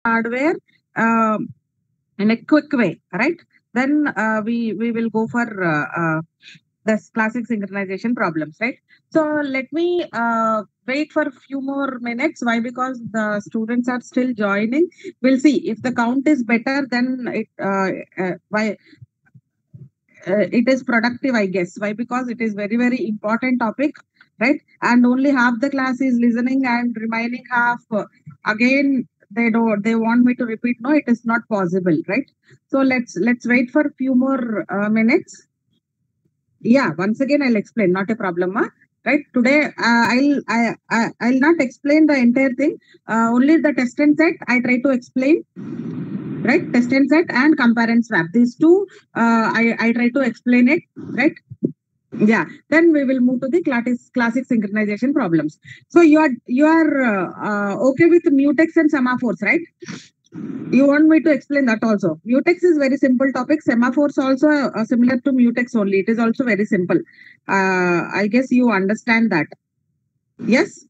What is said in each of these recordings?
hardware in a quick way, right? Then we will go for this classic synchronization problems, right? So let me wait for a few more minutes. Why? Because the students are still joining. We'll see if the count is better. Then it is productive, I guess. Why? Because it is very important topic, right? And only half the class is listening, and remaining half again they want me to repeat. No, it is not possible, right? So let's wait for a few more minutes. Yeah, once again I'll explain. Not a problem, right? Today I'll not explain the entire thing. Only the test and set I try to explain, right? Test and set and compare and swap. These two, I try to explain it, right? Yeah. Then we will move to the classic synchronization problems. So you are okay with mutex and semaphores, right? You want me to explain that also? Mutex is very simple topic. Semaphores also similar to mutex only. It is also very simple. I guess you understand that. Yes.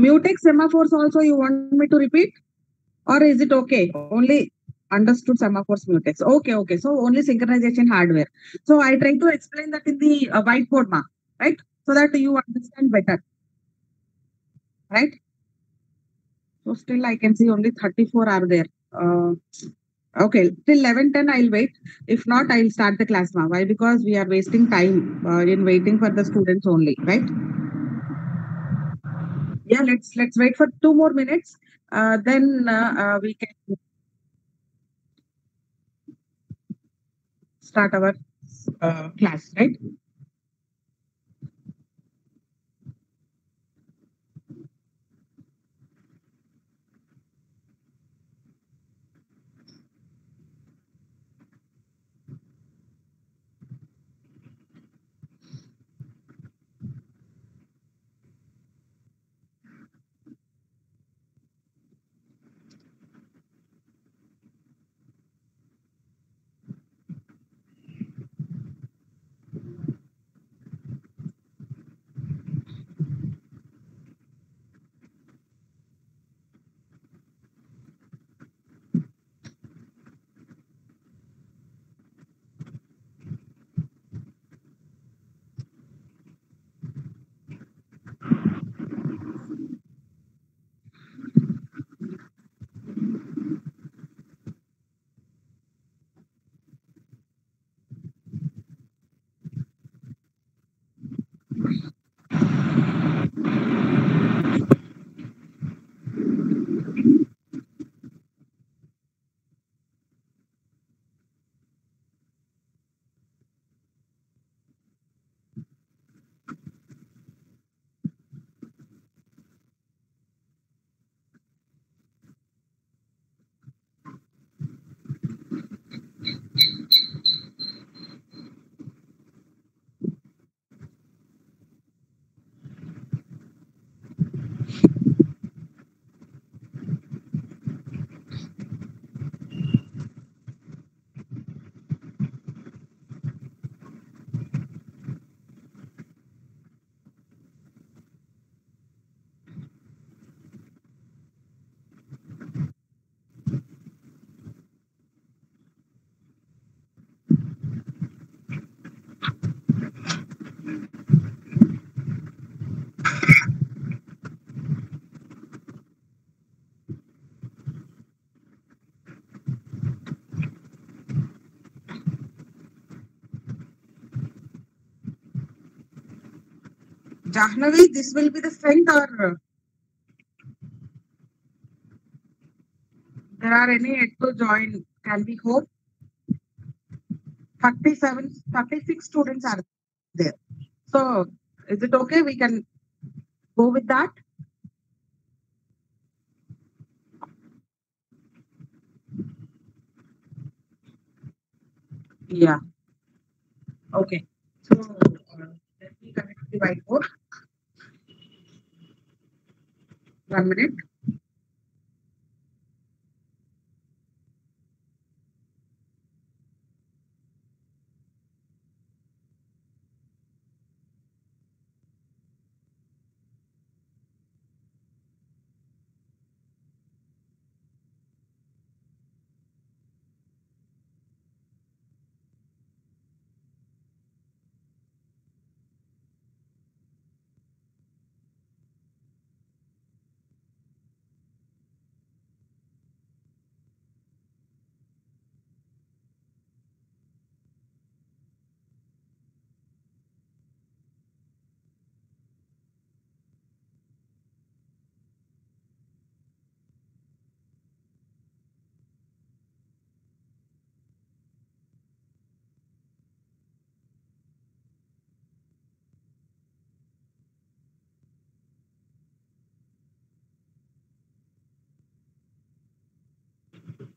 Mutex semaphores also you want me to repeat? Or is it okay? Only understood semaphores mutex. Okay. So only synchronization hardware. So I try to explain that in the whiteboard, right? So that you understand better, right? So still I can see only 34 are there. Okay, till 11:10 I'll wait. If not, I'll start the class now. Why? Because we are wasting time in waiting for the students only, right? Yeah, let's wait for 2 more minutes. Then we can start our class, right? Jahnavi, this will be the strength or there are any yet to join? Can we hope? 37, 36 students are there. So is it okay? We can go with that? Yeah. Okay. So let me connect the whiteboard. 1 minute.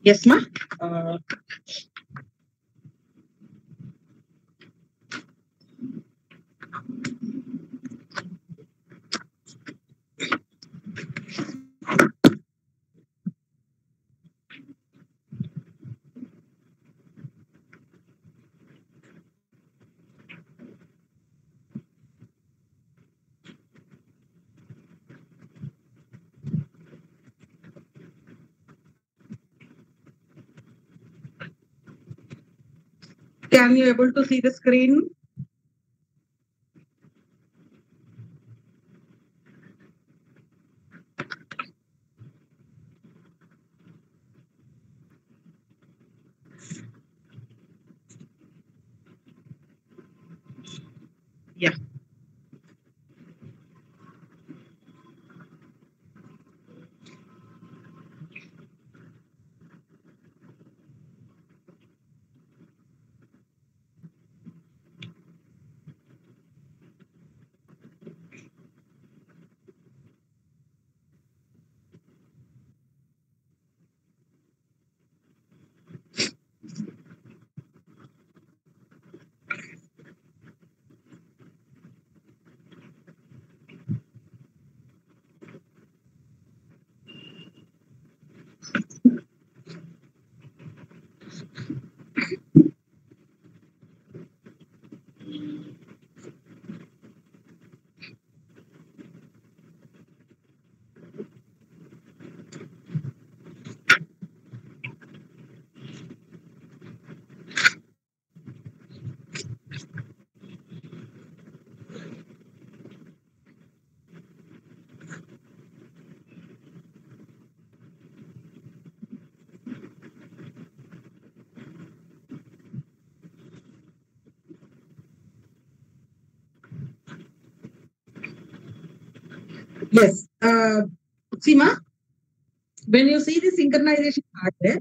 Yes, ma. Can you able to see the screen? Yeah. Yes. Seema, when you see the synchronization hardware,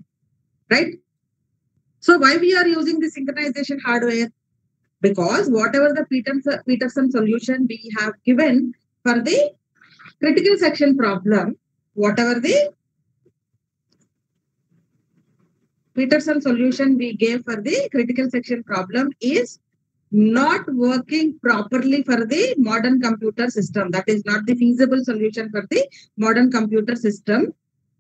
right? So why we are using the synchronization hardware? Because whatever the Peterson solution we have given for the critical section problem, whatever the Peterson solution we gave for the critical section problem is not working properly for the modern computer system. That is not the feasible solution for the modern computer system,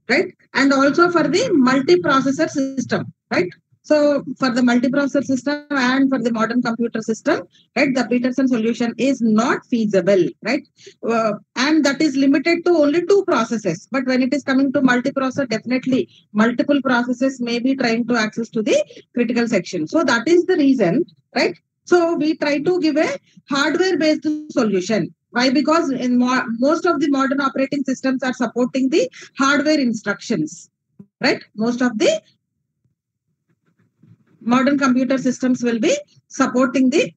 right? And also for the multiprocessor system, right? So for the multiprocessor system and for the modern computer system, right, the Peterson solution is not feasible, right? And that is limited to only two processes. But when it is coming to multiprocessor, definitely multiple processes may be trying to access to the critical section. So that is the reason, right? So we try to give a hardware-based solution. Why? Because in most of the modern operating systems are supporting the hardware instructions, right? Most of the modern computer systems will be supporting the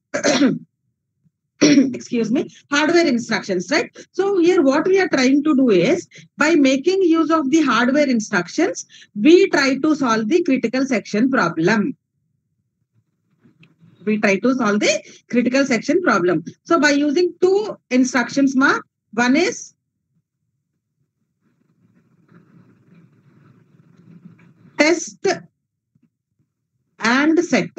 excuse me, hardware instructions, right? So here what we are trying to do is, by making use of the hardware instructions, we try to solve the critical section problem. We try to solve the critical section problem. So by using two instructions, one is test and set.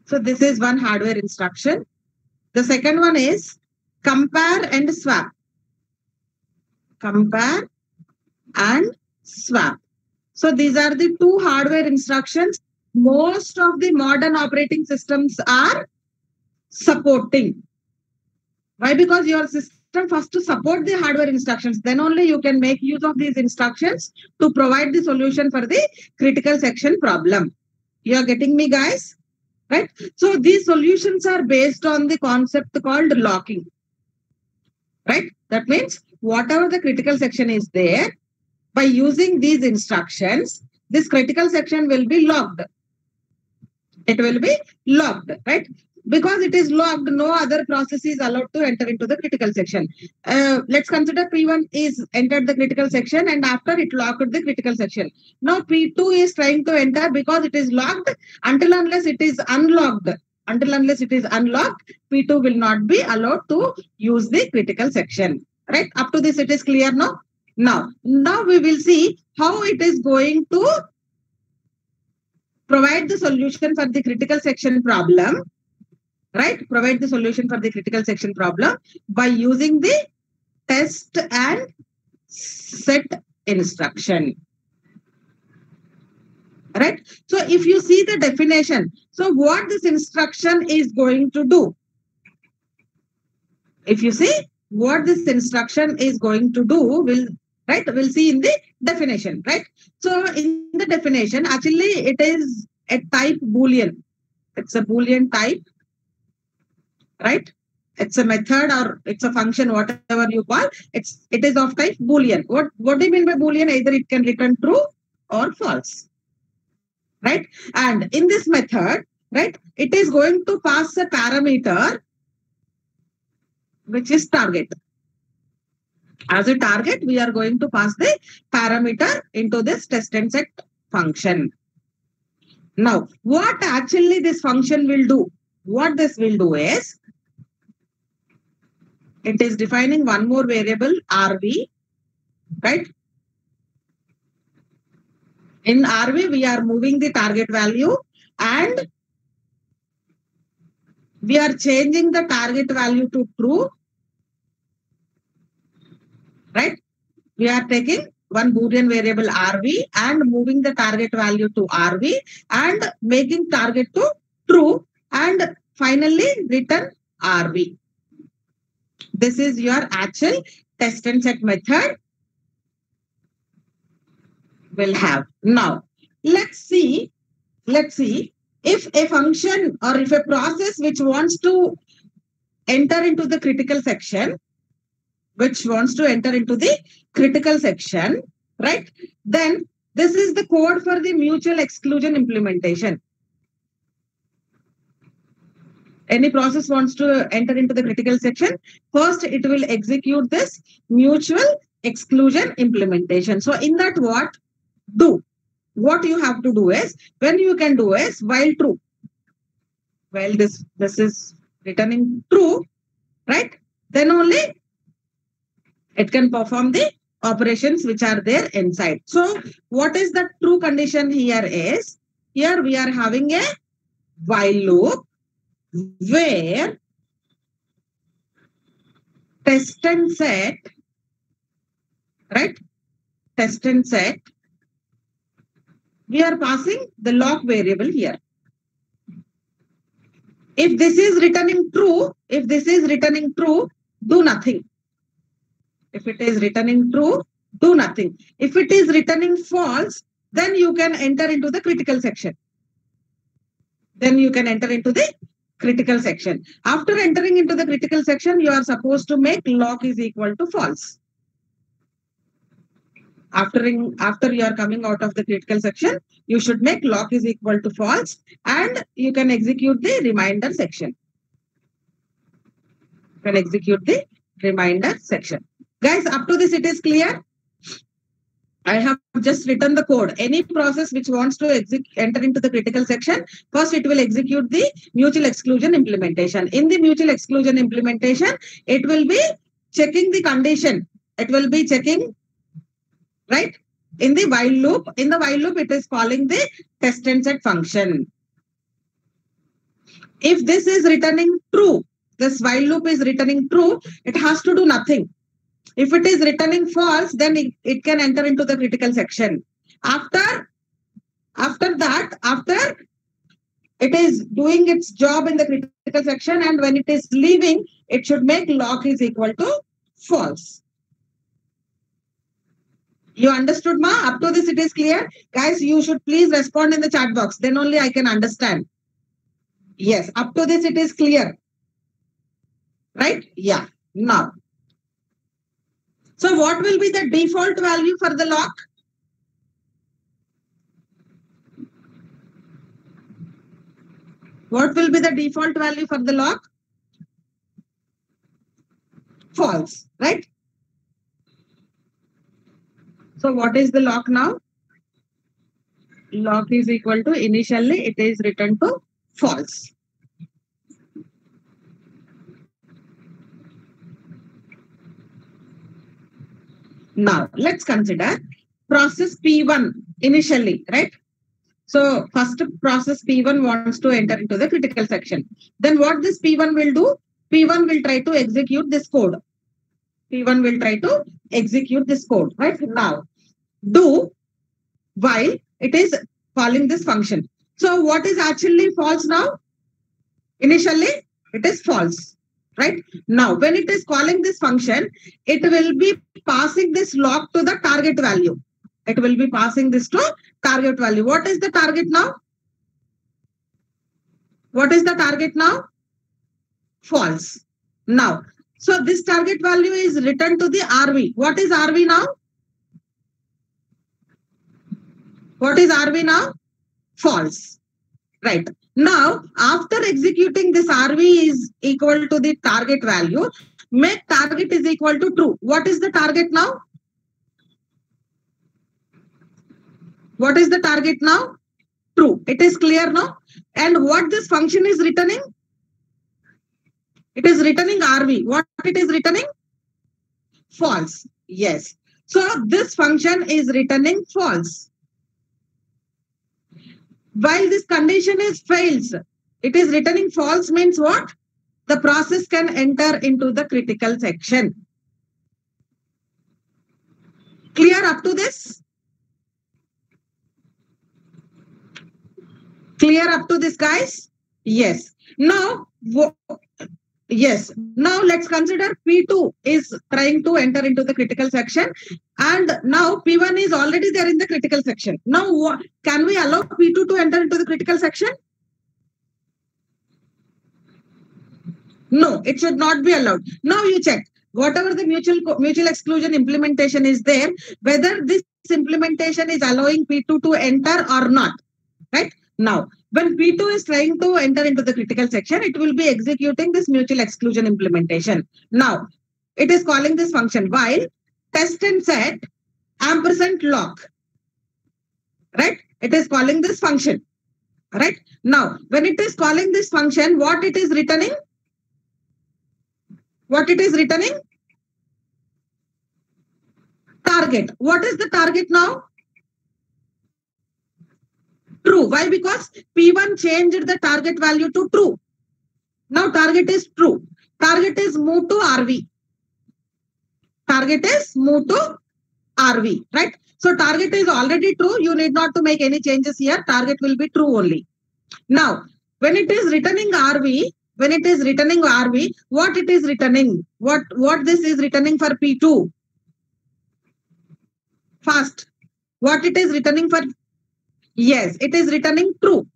So this is one hardware instruction. The second one is compare and swap. Compare and swap. So these are the two hardware instructions most of the modern operating systems are supporting. Why? Because your system first to support the hardware instructions, then only you can make use of these instructions to provide the solution for the critical section problem. You are getting me, guys? Right? So these solutions are based on the concept called locking. Right? That means whatever the critical section is there, by using these instructions, this critical section will be locked. It will be locked, right? Because it is locked, no other process is allowed to enter into the critical section. Let's consider P1 is entered the critical section and after it locked the critical section. Now P2 is trying to enter because it is locked. Until unless it is unlocked, P2 will not be allowed to use the critical section. Right? Up to this, it is clear now. Now we will see how it is going to provide the solution for the critical section problem, right? Provide the solution for the critical section problem by using the test and set instruction, right? So if you see the definition, so what this instruction is going to do, if you see what this instruction is going to do, we'll see in the definition, right? So in the definition, actually it is a type boolean. It's a boolean type, right? It's a method or it's a function, whatever you call. It is of type boolean. What do you mean by boolean? Either it can return true or false, right? And in this method, right, it is going to pass a parameter which is target. As a target, we are going to pass the parameter into this test and set function. Now, what actually this function will do? What this will do is, it is defining one more variable, RV, right? In RV, we are moving the target value and we are changing the target value to true, right? We are taking one Boolean variable RV and moving the target value to RV and making target to true and finally return RV. This is your actual test and set method will have. Now, let's see if a function or if a process which wants to enter into the critical section, right? Then this is the code for the mutual exclusion implementation. Any process wants to enter into the critical section, first it will execute this mutual exclusion implementation. So in that, what you have to do is, when you can do is while true, while this is returning true, right? Then only it can perform the operations which are there inside. So what is the true condition here is, here we are having a while loop where test and set, right? Test and set, we are passing the lock variable here. If this is returning true, do nothing. If it is returning true, do nothing. If it is returning false, then you can enter into the critical section. After entering into the critical section, you are supposed to make lock is equal to false. After you are coming out of the critical section, you should make lock is equal to false and you can execute the remainder section. Guys, up to this it is clear? I have just written the code. Any process which wants to enter into the critical section, first it will execute the mutual exclusion implementation. In the mutual exclusion implementation, it will be checking the condition. It will be checking, right? In the while loop, it is calling the test and set function. If this is returning true, this while loop is returning true, it has to do nothing. If it is returning false, then it can enter into the critical section. After it is doing its job in the critical section, and when it is leaving, it should make lock is equal to false. You understood, ma? Up to this it is clear? Guys, you should please respond in the chat box. Then only I can understand. Yes, up to this it is clear. Right? Yeah. Now, so what will be the default value for the lock? What will be the default value for the lock? False, right? So what is the lock now? Lock is equal to, initially it is written to false. Now, let's consider process P1 initially, right? So first process P1 wants to enter into the critical section. Then what this P1 will do? P1 will try to execute this code. P1 will try to execute this code, right? Now, do while it is calling this function. So what is actually false now? Initially, it is false, right? Now, when it is calling this function, it will be passing this lock to the target value. It will be passing this to target value. What is the target now? What is the target now? False. Now, so this target value is returned to the RV. What is RV now? What is RV now? False. Right. Now, after executing this RV is equal to the target value, make target is equal to true. What is the target now? What is the target now? True. It is clear now. And what this function is returning? It is returning RV. What it is returning? False. Yes. So this function is returning false. While this condition is fails, it is returning false means what? The process can enter into the critical section. Clear up to this? Clear up to this, guys? Yes. Now, yes. Now let's consider P2 is trying to enter into the critical section, and now P1 is already there in the critical section. Now, can we allow P2 to enter into the critical section? No, it should not be allowed. Now you check whatever the mutual exclusion implementation is there, whether this implementation is allowing P2 to enter or not, right? Now, when P2 is trying to enter into the critical section, it will be executing this mutual exclusion implementation. Now, it is calling this function while test and set ampersand lock, right? It is calling this function, right? Now, when it is calling this function, what it is returning? What it is returning? Target. What is the target now? True. Why? Because P1 changed the target value to true. Now target is true. Target is moved to RV. Target is moved to RV, right? So target is already true. You need not to make any changes here. Target will be true only. Now, when it is returning RV, what it is returning? What this is returning for P2? Fast. What it is returning for? Yes, it is returning true.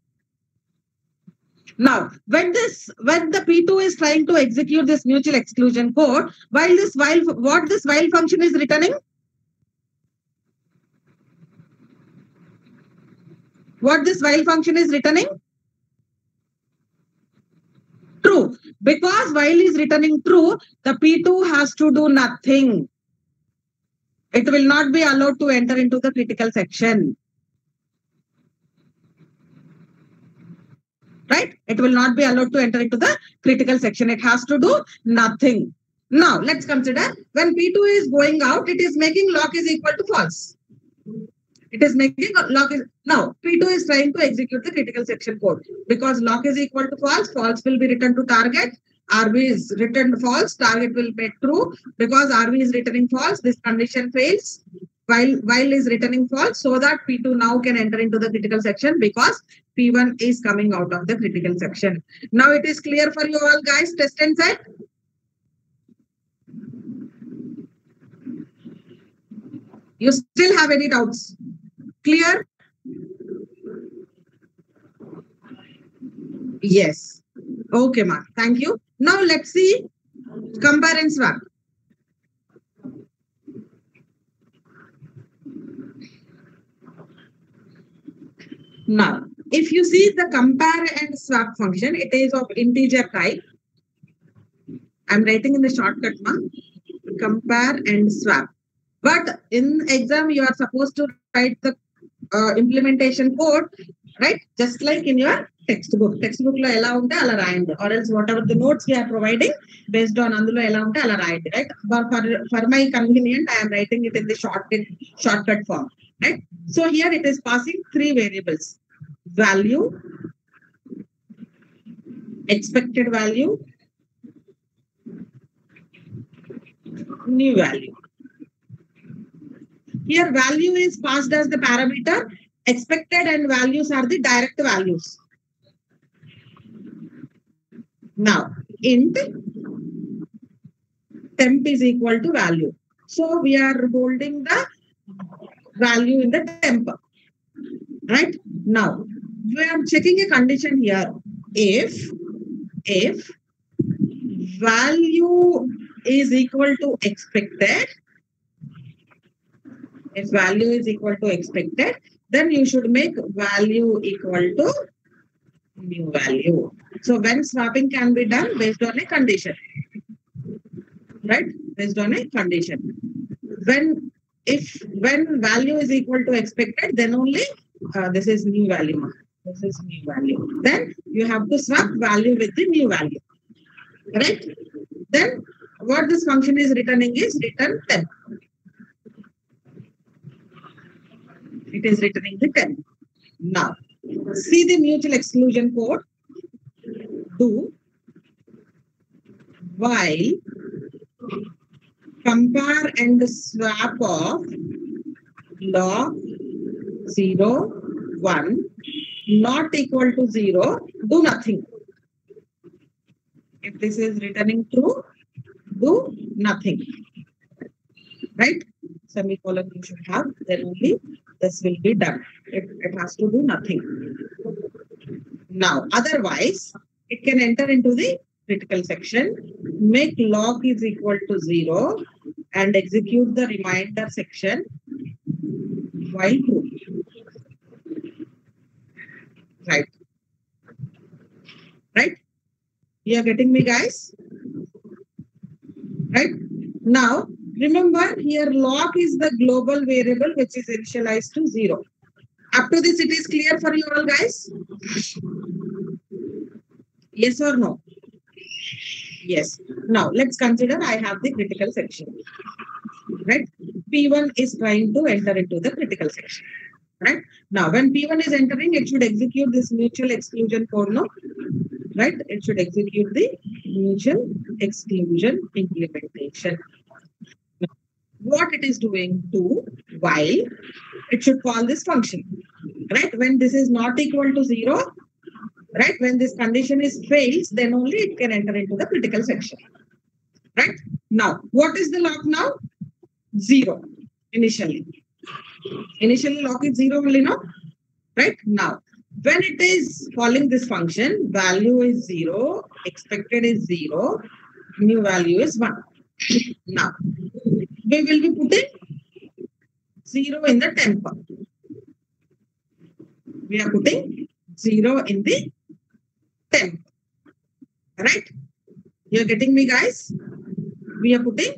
Now, when the P2 is trying to execute this mutual exclusion code, what this while function is returning? What this while function is returning? True. Because while is returning true, the P2 has to do nothing. It will not be allowed to enter into the critical section. Right? It will not be allowed to enter into the critical section. It has to do nothing. Now, let's consider when P2 is going out, it is making lock is equal to false. It is making lock is now P2 is trying to execute the critical section code because lock is equal to false. False will be returned to target. RV is returned false. Target will be true because RV is returning false. This condition fails. While is returning false, so that P2 now can enter into the critical section because P1 is coming out of the critical section. Now it is clear for you all, guys. Test and set. You still have any doubts? Clear? Yes. Okay, ma'am. Thank you. Now let's see compare and swap. Now, if you see the compare and swap function, it is of integer type. I'm writing in the shortcut, ma'am. Compare and swap. But in exam, you are supposed to write the implementation code, right? Just like in your textbook. Textbook lo ela unte ala rayandi, or else whatever the notes we are providing based on andulo ela unte ala rayandi, right? But for my convenience, I am writing it in the shortcut form. right? So here it is passing three variables: value, expected value, new value. Here value is passed as the parameter, expected and values are the direct values. Now, int temp is equal to value. So we are holding the value in the temp, right? Now, we are checking a condition here. If value is equal to expected, if value is equal to expected, then you should make value equal to new value. So when swapping can be done based on a condition, right? Based on a condition. When value is equal to expected, then only this is new value. This is new value. Then you have to swap value with the new value, right? Then what this function is returning is return temp. It is returning the temp. Now, see the mutual exclusion code. Do while compare and swap of log 0, 1 not equal to 0, do nothing. If this is returning true, do nothing. Right? Semicolon you should have, then only this will be done. It has to do nothing. Now, otherwise, it can enter into the critical section, make log is equal to 0 and execute the remainder section while true. Right. Right? You are getting me, guys? Right? Now, remember here log is the global variable which is initialized to 0. Up to this, it is clear for you all, guys? Yes or no? Yes. Now, let's consider I have the critical section. Right? P1 is trying to enter into the critical section. Right? Now, when P1 is entering, it should execute this mutual exclusion code, no? Right? It should execute the mutual exclusion implementation. Now, what it is doing to while it should call this function. Right? When this is not equal to 0, right? When this condition is fails, then only it can enter into the critical section. Right? Now, what is the log now? 0 initially. Initially log is 0 only, no? Right? Now, when it is calling this function, value is 0, expected is 0, new value is 1. Now, we will be putting 0 in the temp. We are putting 0 in the temp. Right? You're getting me, guys? We are putting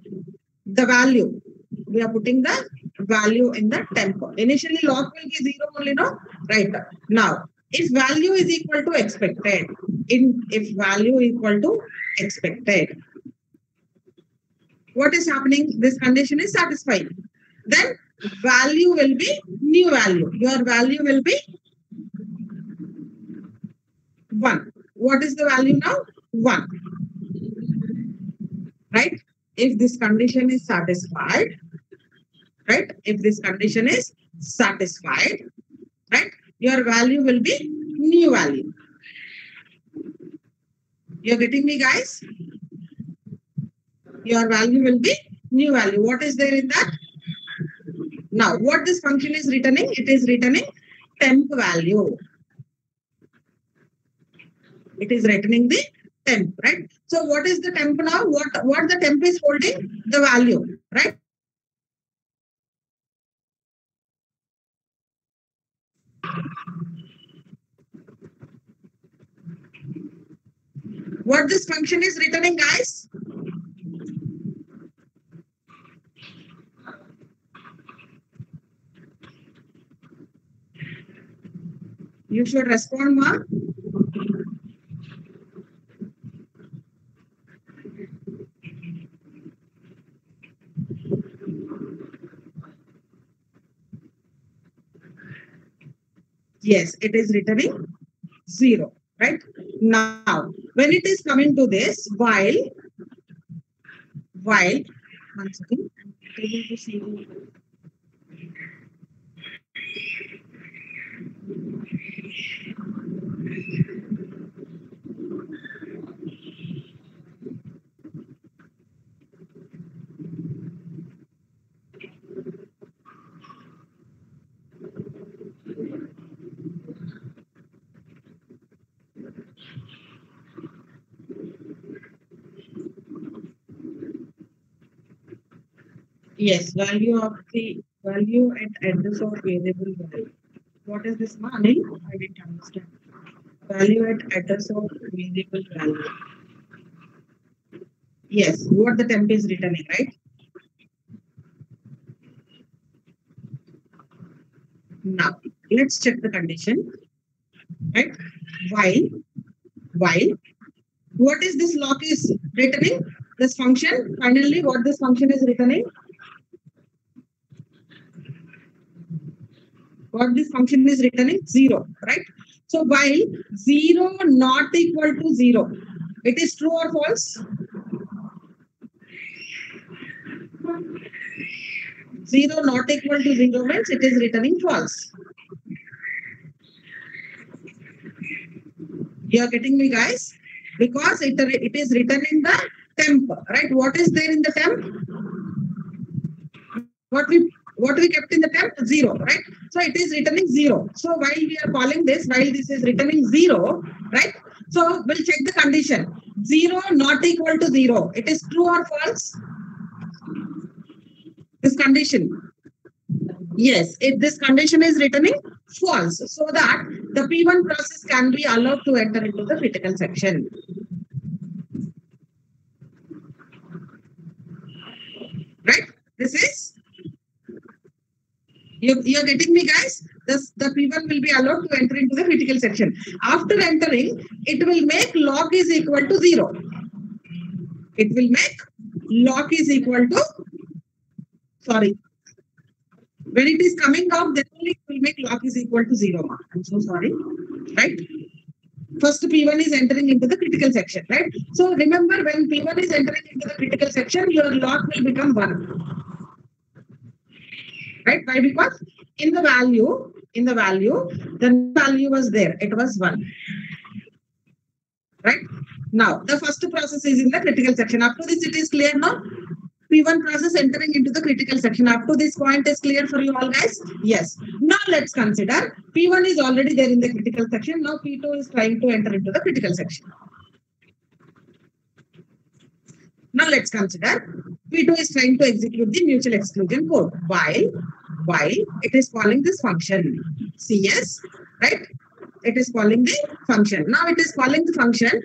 the value. We are putting the value in the temp. Initially, log will be 0 only, no? Right. Now, if value is equal to expected, if value equal to expected, what is happening? This condition is satisfied. Then value will be new value. Your value will be 1. What is the value now? 1. Right? If this condition is satisfied, right? If this condition is satisfied, right? Your value will be new value. You're getting me, guys? Your value will be new value. What is there in that? Now, what this function is returning? It is returning temp value. It is returning the temp, right? So what is the temp now? What the temp is holding? The value, right? What this function is returning, guys? You should respond, Ma. Yes, it is returning 0, right? Now, when it is coming to this, while, one second, I'm able to see. Yes, value at address of variable value. What is this, Anil? I didn't understand. Value at address of variable value. Yes, what the temp is returning, right? Now, let's check the condition, right? While, what is this lock is returning? This function, finally, what this function is returning? What this function is returning? 0, right? So while 0 not equal to 0, it is true or false? 0 not equal to 0 means it is returning false. You are getting me, guys? Because it is written in the temp, right? What is there in the temp? What we kept in the temp? 0, right? So it is returning 0. So while we are calling this, while this is returning 0, right? So we'll check the condition. 0 not equal to 0. It is true or false? This condition. Yes, if this condition is returning false, so that the P1 process can be allowed to enter into the critical section. Right? This is, you're getting me, guys? The P1 will be allowed to enter into the critical section. After entering, it will make log is equal to 0. It will make log is equal to, sorry, when it is coming out, then only it will make log is equal to 0. I'm so sorry, right? First P1 is entering into the critical section, right? So remember, when P1 is entering into the critical section, your log will become 1. Right? Why? Because in the value, the value was there. It was 1. Right? Now, the first process is in the critical section. Up to this, it is clear now? P1 process entering into the critical section. Up to this point is clear for you all, guys? Yes. Now let's consider P1 is already there in the critical section. Now P2 is trying to enter into the critical section. Now let's consider P2 is trying to execute the mutual exclusion code while it is calling this function CS, right? It is calling the function. Now it is calling the function,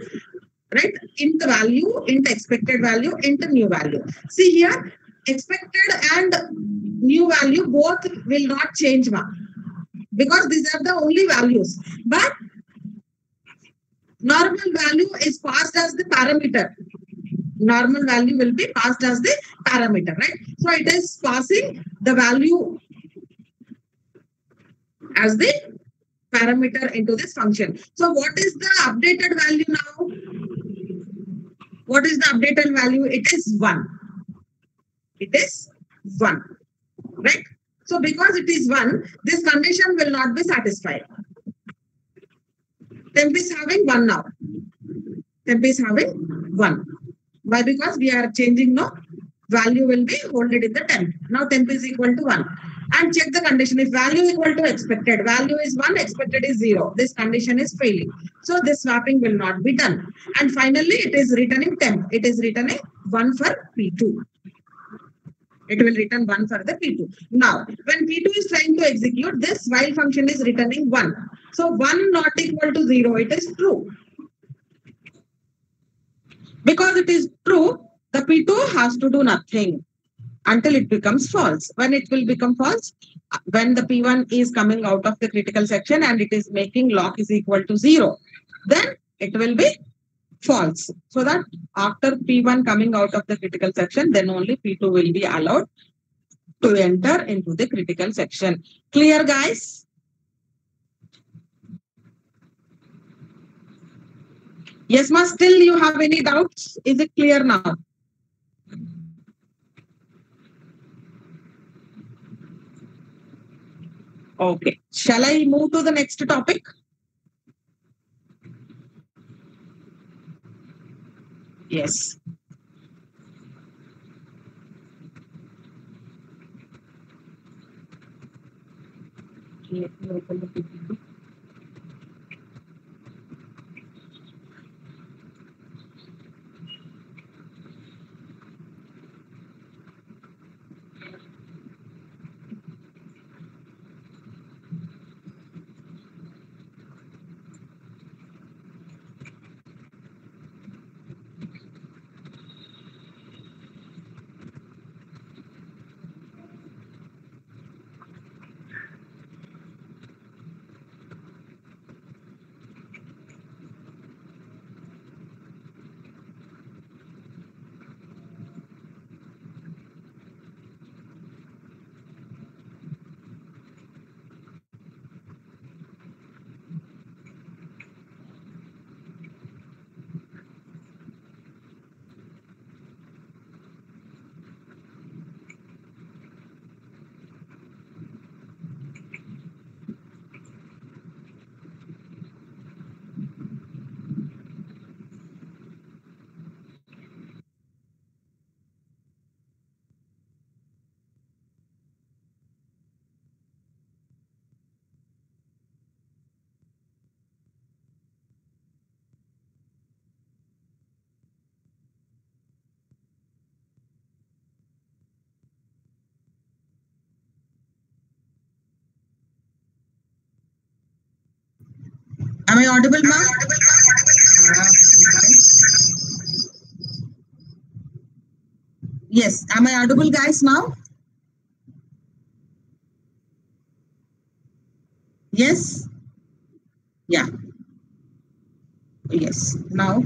right? Int value, int expected value, int new value. See here, expected and new value both will not change because these are the only values. But normal value is passed as the parameter. Normal value will be passed as the parameter, right? So it is passing the value as the parameter into this function. So what is the updated value now? What is the updated value? It is 1. It is 1, right? So because it is 1, this condition will not be satisfied. Temp is having 1 now. Temp is having 1. Why? Because we are changing now. Value will be holded in the temp. Now temp is equal to 1. And check the condition. If value equal to expected, value is 1, expected is 0. This condition is failing. So this swapping will not be done. And finally, it is returning temp. It is returning 1 for P2. It will return 1 for the P2. Now, when P2 is trying to execute, this while function is returning 1. So 1 not equal to 0, it is true. Because it is true, the P2 has to do nothing until it becomes false. When it will become false, when the P1 is coming out of the critical section and it is making log is equal to 0, then it will be false. So that after P1 coming out of the critical section, then only P2 will be allowed to enter into the critical section. Clear, guys? Yes, ma, still you have any doubts? Is it clear now? Okay. Shall I move to the next topic? Yes. Let me open the PPT. Am I audible, ma'am? Yes. Am I audible, guys, now? Yes. Yeah. Yes. Now,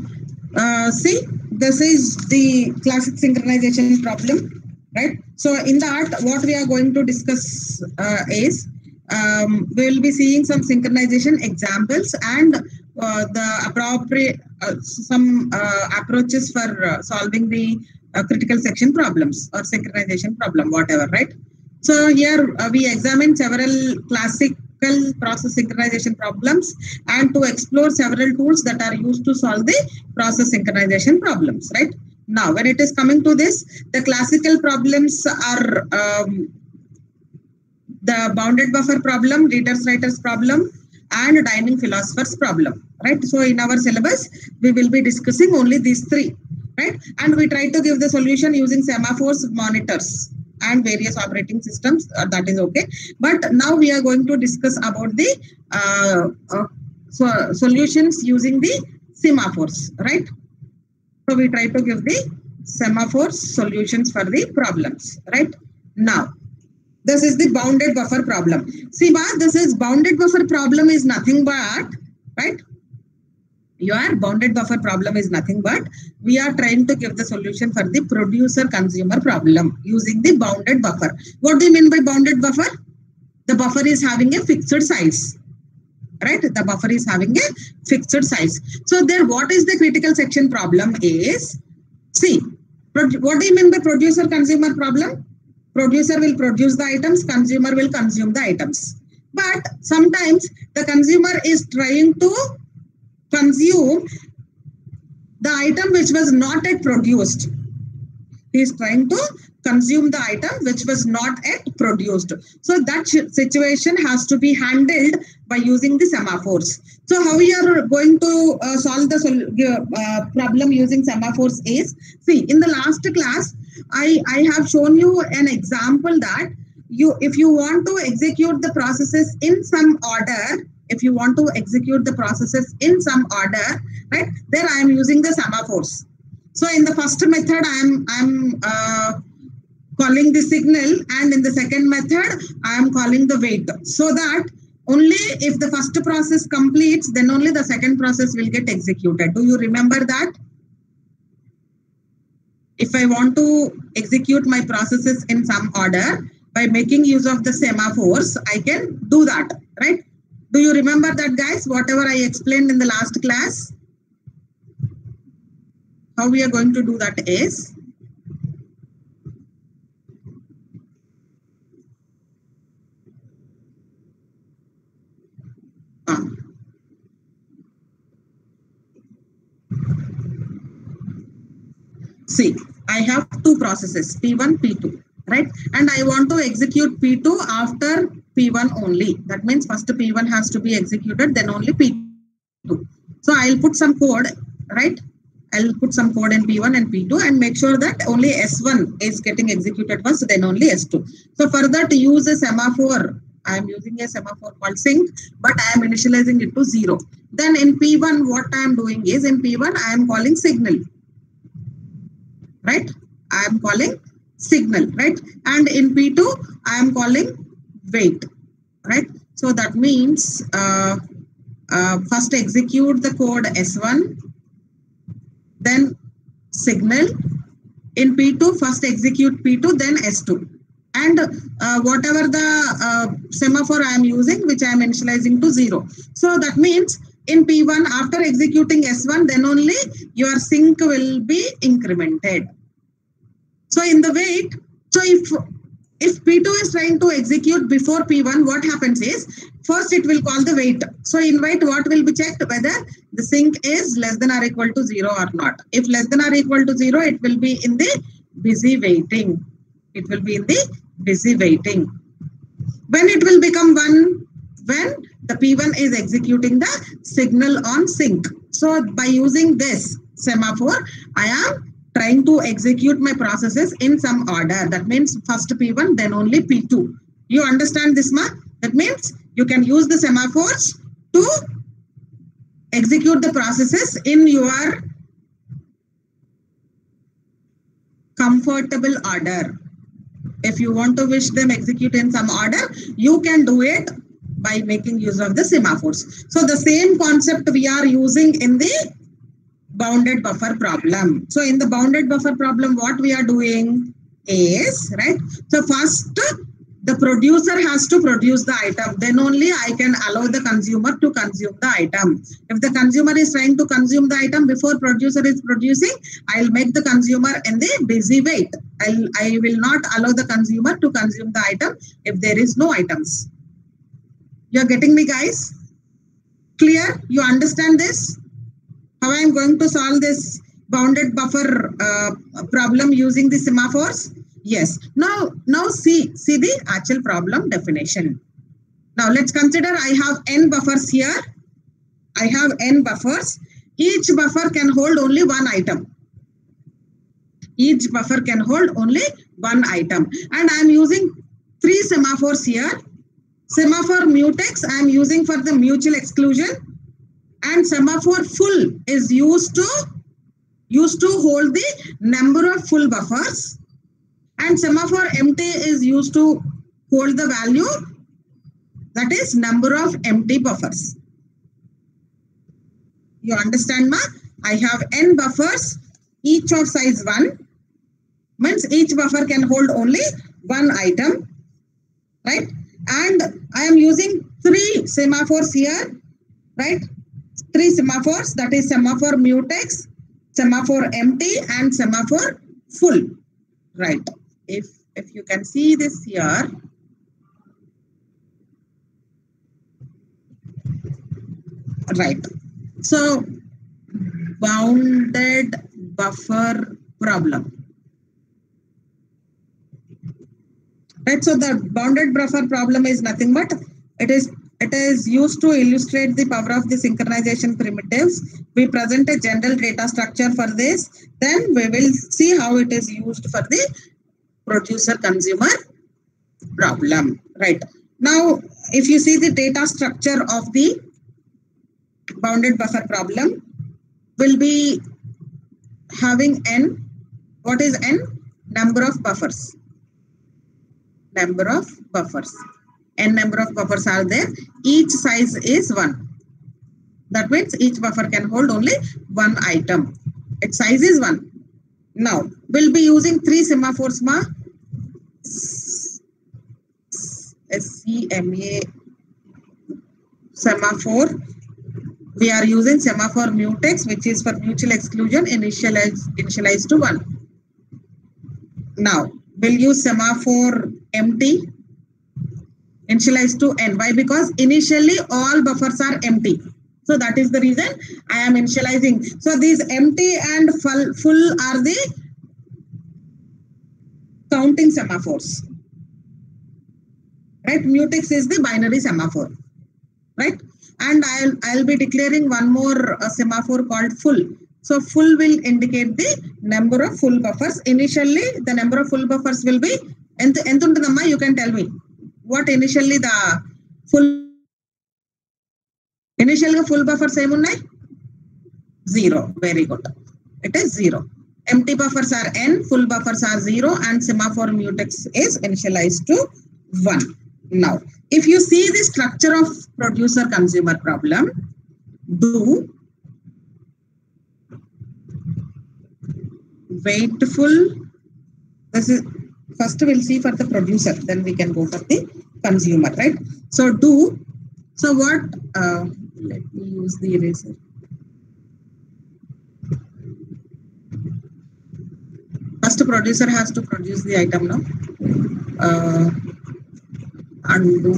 see, this is the classic synchronization problem, right? So, in that, what we are going to discuss is we will be seeing some synchronization examples and the appropriate some approaches for solving the critical section problems or synchronization problem, whatever, right? So here we examine several classical process synchronization problems and to explore several tools that are used to solve the process synchronization problems, right? Now, when it is coming to this, the classical problems are the bounded buffer problem, readers writers problem, and timing philosophers problem, right? So in our syllabus, we will be discussing only these three, right? And we try to give the solution using semaphores, monitors, and various operating systems. That is okay. But now we are going to discuss about the solutions using the semaphores, right? So we try to give the semaphores solutions for the problems, right? Now, this is the bounded buffer problem. See, this is bounded buffer problem is nothing but, right? Your bounded buffer problem is nothing but we are trying to give the solution for the producer consumer problem using the bounded buffer. What do you mean by bounded buffer? The buffer is having a fixed size, right? The buffer is having a fixed size. So there, what is the critical section problem is, see, what do you mean by producer consumer problem? Producer will produce the items, consumer will consume the items. But sometimes the consumer is trying to consume the item which was not yet produced. He is trying to consume the item which was not yet produced. So that situation has to be handled by using the semaphores. So how we are going to solve the problem using semaphores is, see, in the last class, I have shown you an example that if you want to execute the processes in some order, if you want to execute the processes in some order, right, there I am using the semaphores. So in the first method, I'm calling the signal, and in the second method, I am calling the wait. So that only if the first process completes, then only the second process will get executed. Do you remember that? If I want to execute my processes in some order by making use of the semaphores, I can do that, right? Do you remember that, guys? Whatever I explained in the last class? how we are going to do that is, see, I have two processes, P1, P2, right? And I want to execute P2 after P1 only. That means first P1 has to be executed, then only P2. So I'll put some code, right? I'll put some code in P1 and P2 and make sure that only S1 is getting executed first, then only S2. So for that, use a semaphore. I am using a semaphore called sync, but I am initializing it to 0. Then in P1, what I am doing is, in P1, I am calling signal. Right? I am calling signal, right? And in P2, I am calling wait, right? So that means first execute the code S1, then signal. In P2, first execute P2, then S2. And whatever the semaphore I am using, which I am initializing to 0. So that means in P1, after executing S1, then only your sync will be incremented. So in the wait, so if P2 is trying to execute before P1, what happens is, first it will call the wait. So in wait, what will be checked? Whether the sync is less than or equal to 0 or not. If less than or equal to 0, it will be in the busy waiting. It will be in the busy waiting. When it will become 1? When the P1 is executing the signal on sync. So by using this semaphore, I am trying to execute my processes in some order. That means first P1, then only P2. You understand this, ma? That means you can use the semaphores to execute the processes in your comfortable order. If you want to wish them execute in some order, you can do it by making use of the semaphores. So the same concept we are using in the bounded buffer problem. So in the bounded buffer problem, what we are doing is, right? So first, the producer has to produce the item. Then only I can allow the consumer to consume the item. If the consumer is trying to consume the item before producer is producing, I'll make the consumer in the busy wait. I will not allow the consumer to consume the item if there is no items. You're getting me, guys? Clear? You understand this? How I am going to solve this bounded buffer problem using the semaphores? Yes. Now see the actual problem definition. Now let's consider I have n buffers here. I have n buffers. Each buffer can hold only one item. Each buffer can hold only one item. And I am using 3 semaphores here. Semaphore mutex I am using for the mutual exclusion. And semaphore full is used to hold the number of full buffers. And semaphore empty is used to hold the value, that is number of empty buffers. You understand, ma? I have n buffers, each of size 1. Means each buffer can hold only one item, right? And I am using 3 semaphores here, right? 3 semaphores, that is semaphore mutex, semaphore empty, and semaphore full, right? If you can see this here, right? So bounded buffer problem. Right, so the bounded buffer problem is nothing but it is used to illustrate the power of the synchronization primitives. We present a general data structure for this. Then we will see how it is used for the producer-consumer problem. Right. Now, if you see the data structure of the bounded buffer problem, will be having n. What is n? Number of buffers. Number of buffers. N number of buffers are there. Each size is 1. That means each buffer can hold only one item. Its size is 1. Now, we'll be using 3 semaphores, ma. SCMA semaphore We are using semaphore mutex, which is for mutual exclusion initialized to 1. Now, we'll use semaphore empty initialized to n. Why? Because initially all buffers are empty. So that is the reason I am initializing. So these empty and full are the counting semaphores. Right? Mutex is the binary semaphore. Right? And I'll be declaring one more semaphore called full. So full will indicate the number of full buffers. Initially, the number of full buffers will be, you can tell me what initially the full. Initially full buffers same unnai? 0. Very good. It is 0. Empty buffers are n, full buffers are 0, and semaphore mutex is initialized to 1. Now, if you see the structure of producer-consumer problem, do waitful. This is first we'll see for the producer, then we can go for the consumer, right? So do. So what? Let me use the eraser. First, producer has to produce the item now. Undo.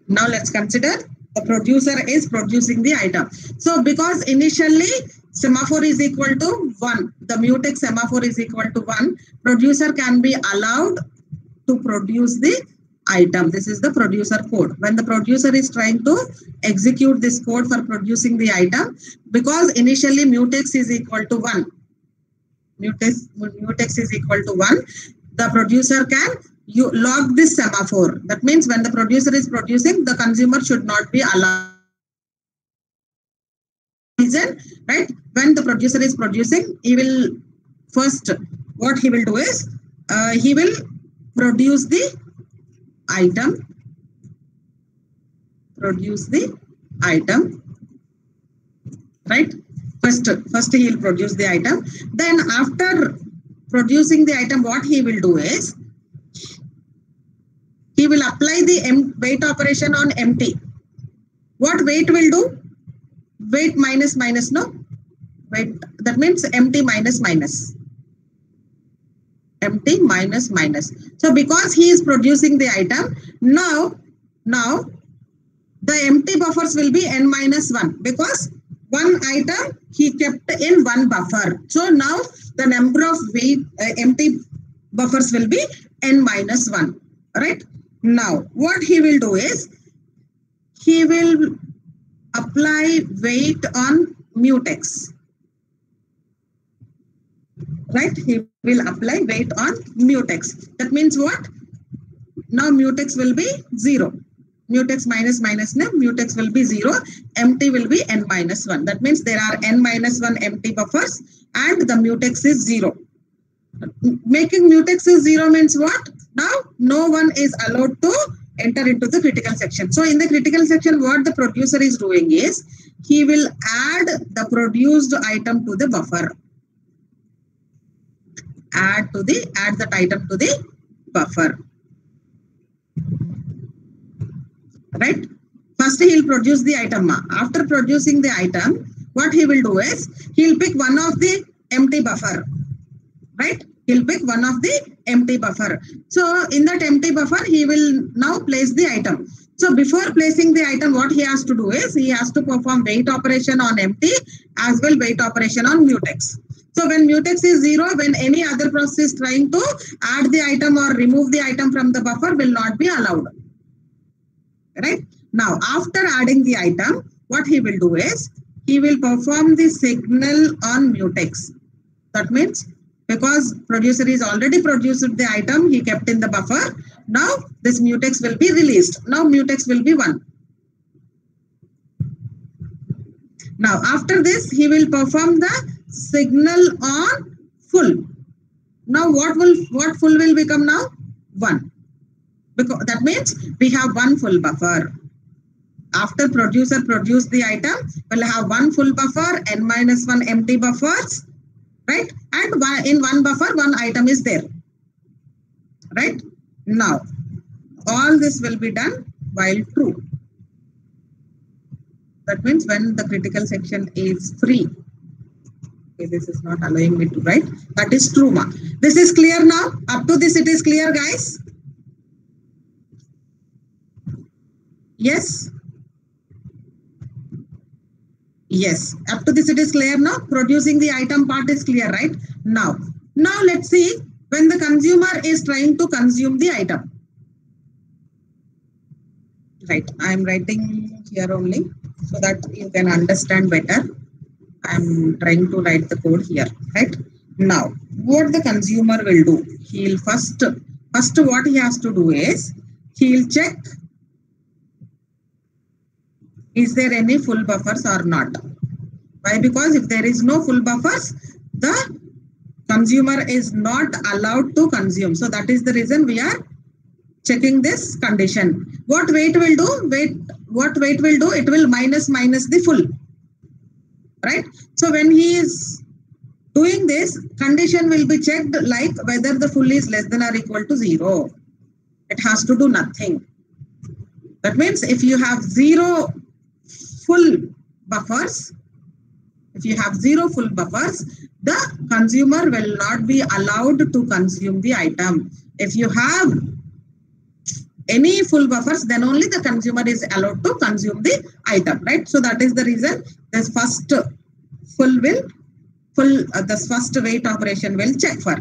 Now let's consider the producer is producing the item. So because initially semaphore is equal to 1, the mutex semaphore is equal to 1, producer can be allowed to produce the item. This is the producer code. When the producer is trying to execute this code for producing the item, because initially mutex is equal to 1, mutex is equal to 1, the producer can log this semaphore. That means when the producer is producing, the consumer should not be allowed. Right? When the producer is producing, he will first, what he will do is, he will produce the item, right? First he will produce the item. Then after producing the item, what he will do is, he will apply the wait operation on empty. What wait will do? Wait minus minus, no? Wait, that means empty minus minus. Empty minus minus. So because he is producing the item, now the empty buffers will be n minus 1 because one item he kept in one buffer. So now the number of empty buffers will be n minus 1. Right? Now what he will do is, he will apply wait on mutex. Right? He will apply wait on mutex. That means what? Now mutex will be 0. Mutex minus minus, no, mutex will be 0. Empty will be n minus 1. That means there are n minus 1 empty buffers and the mutex is 0. Making mutex is 0 means what? Now no one is allowed to enter into the critical section. So in the critical section, what the producer is doing is, he will add the produced item to the buffer. Add that item to the buffer. Right? First he will produce the item. After producing the item, what he will do is, he will pick one of the empty buffer. Right? He'll pick one of the empty buffer. So in that empty buffer, he will now place the item. So before placing the item, what he has to do is, he has to perform wait operation on empty as well wait operation on mutex. So when mutex is 0, when any other process trying to add the item or remove the item from the buffer will not be allowed. Right? Now after adding the item, what he will do is, he will perform the signal on mutex. That means, because producer is already produced the item, he kept in the buffer. Now this mutex will be released. Now mutex will be 1. Now after this, he will perform the signal on full. Now what full will become now? 1. Because that means we have one full buffer. After producer produced the item, we'll have one full buffer, n minus 1 empty buffers. Right? And in one buffer, one item is there. Right? Now, all this will be done while true. That means when the critical section is free. Okay, this is not allowing me to write. That is true, ma. This is clear now. Up to this, it is clear, guys. Yes. Yes. Up to this, it is clear now. Producing the item part is clear, right? Now let's see when the consumer is trying to consume the item. Right. I'm writing here only so that you can understand better. I'm trying to write the code here, right? Now, what the consumer will do, he'll first what he has to do is, he'll check, is there any full buffers or not? Why? Because if there is no full buffers, the consumer is not allowed to consume. So that is the reason we are checking this condition. What wait will do? What wait will do? It will minus the full. Right? So when he is doing this, condition will be checked like whether the full is less than or equal to 0. It has to do nothing. That means if you have 0 full buffers, the consumer will not be allowed to consume the item. If you have any full buffers, then only the consumer is allowed to consume the item, right? So that is the reason this first wait operation will check for.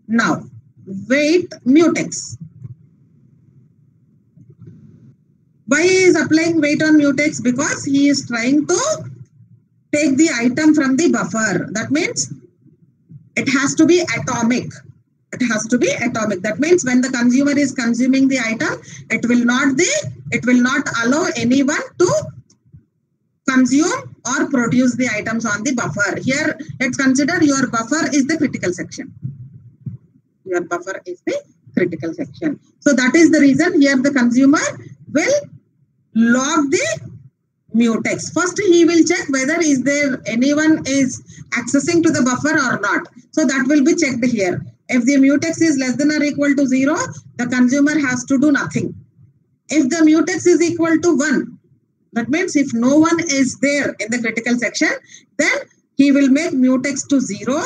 Now, wait mutex. Why he is applying wait on mutex? Because he is trying to take the item from the buffer. That means it has to be atomic. That means when the consumer is consuming the item, it will not allow anyone to consume or produce the items on the buffer. Here, let's consider your buffer is the critical section. So that is the reason here the consumer will log the mutex. First, he will check whether is there anyone is accessing to the buffer or not. So that will be checked here. If the mutex is less than or equal to 0, the consumer has to do nothing. If the mutex is equal to 1, that means if no one is there in the critical section, then he will make mutex to 0,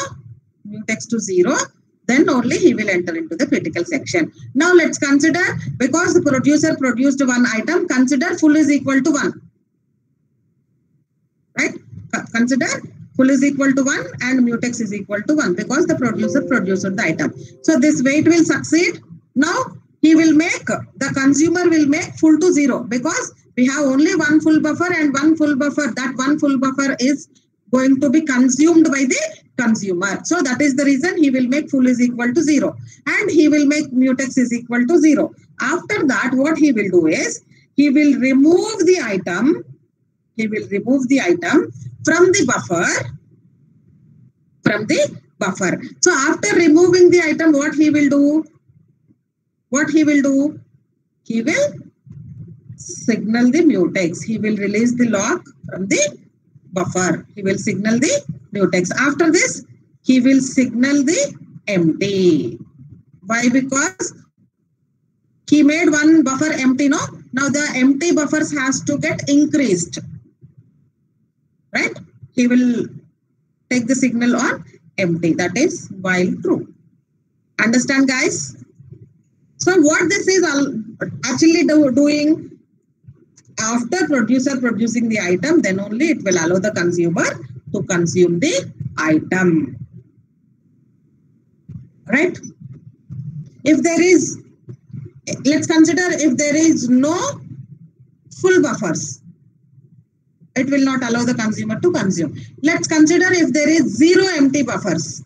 then only he will enter into the critical section. Now let's consider, because the producer produced one item, consider full is equal to 1. Right? Consider full is equal to 1 and mutex is equal to 1 because the producer produced the item. So this wait will succeed. Now the consumer will make full to 0 because we have only one full buffer and one full buffer. That one full buffer is going to be consumed by the consumer. So that is the reason he will make full is equal to 0 and he will make mutex is equal to 0. After that, what he will do is he will remove the item. From the buffer. So after removing the item, what he will do? He will signal the mutex. He will release the lock from the buffer. He will signal the mutex. After this, he will signal the empty. Why? Because he made one buffer empty, no? Now the empty buffers has to get increased. Right? He will take the signal on empty. That is while true. Understand, guys? So what this is actually doing, after producer producing the item, then only it will allow the consumer to consume the item. Right? If there is, let's consider if there is no full buffers, it will not allow the consumer to consume. Let's consider if there is 0 empty buffers.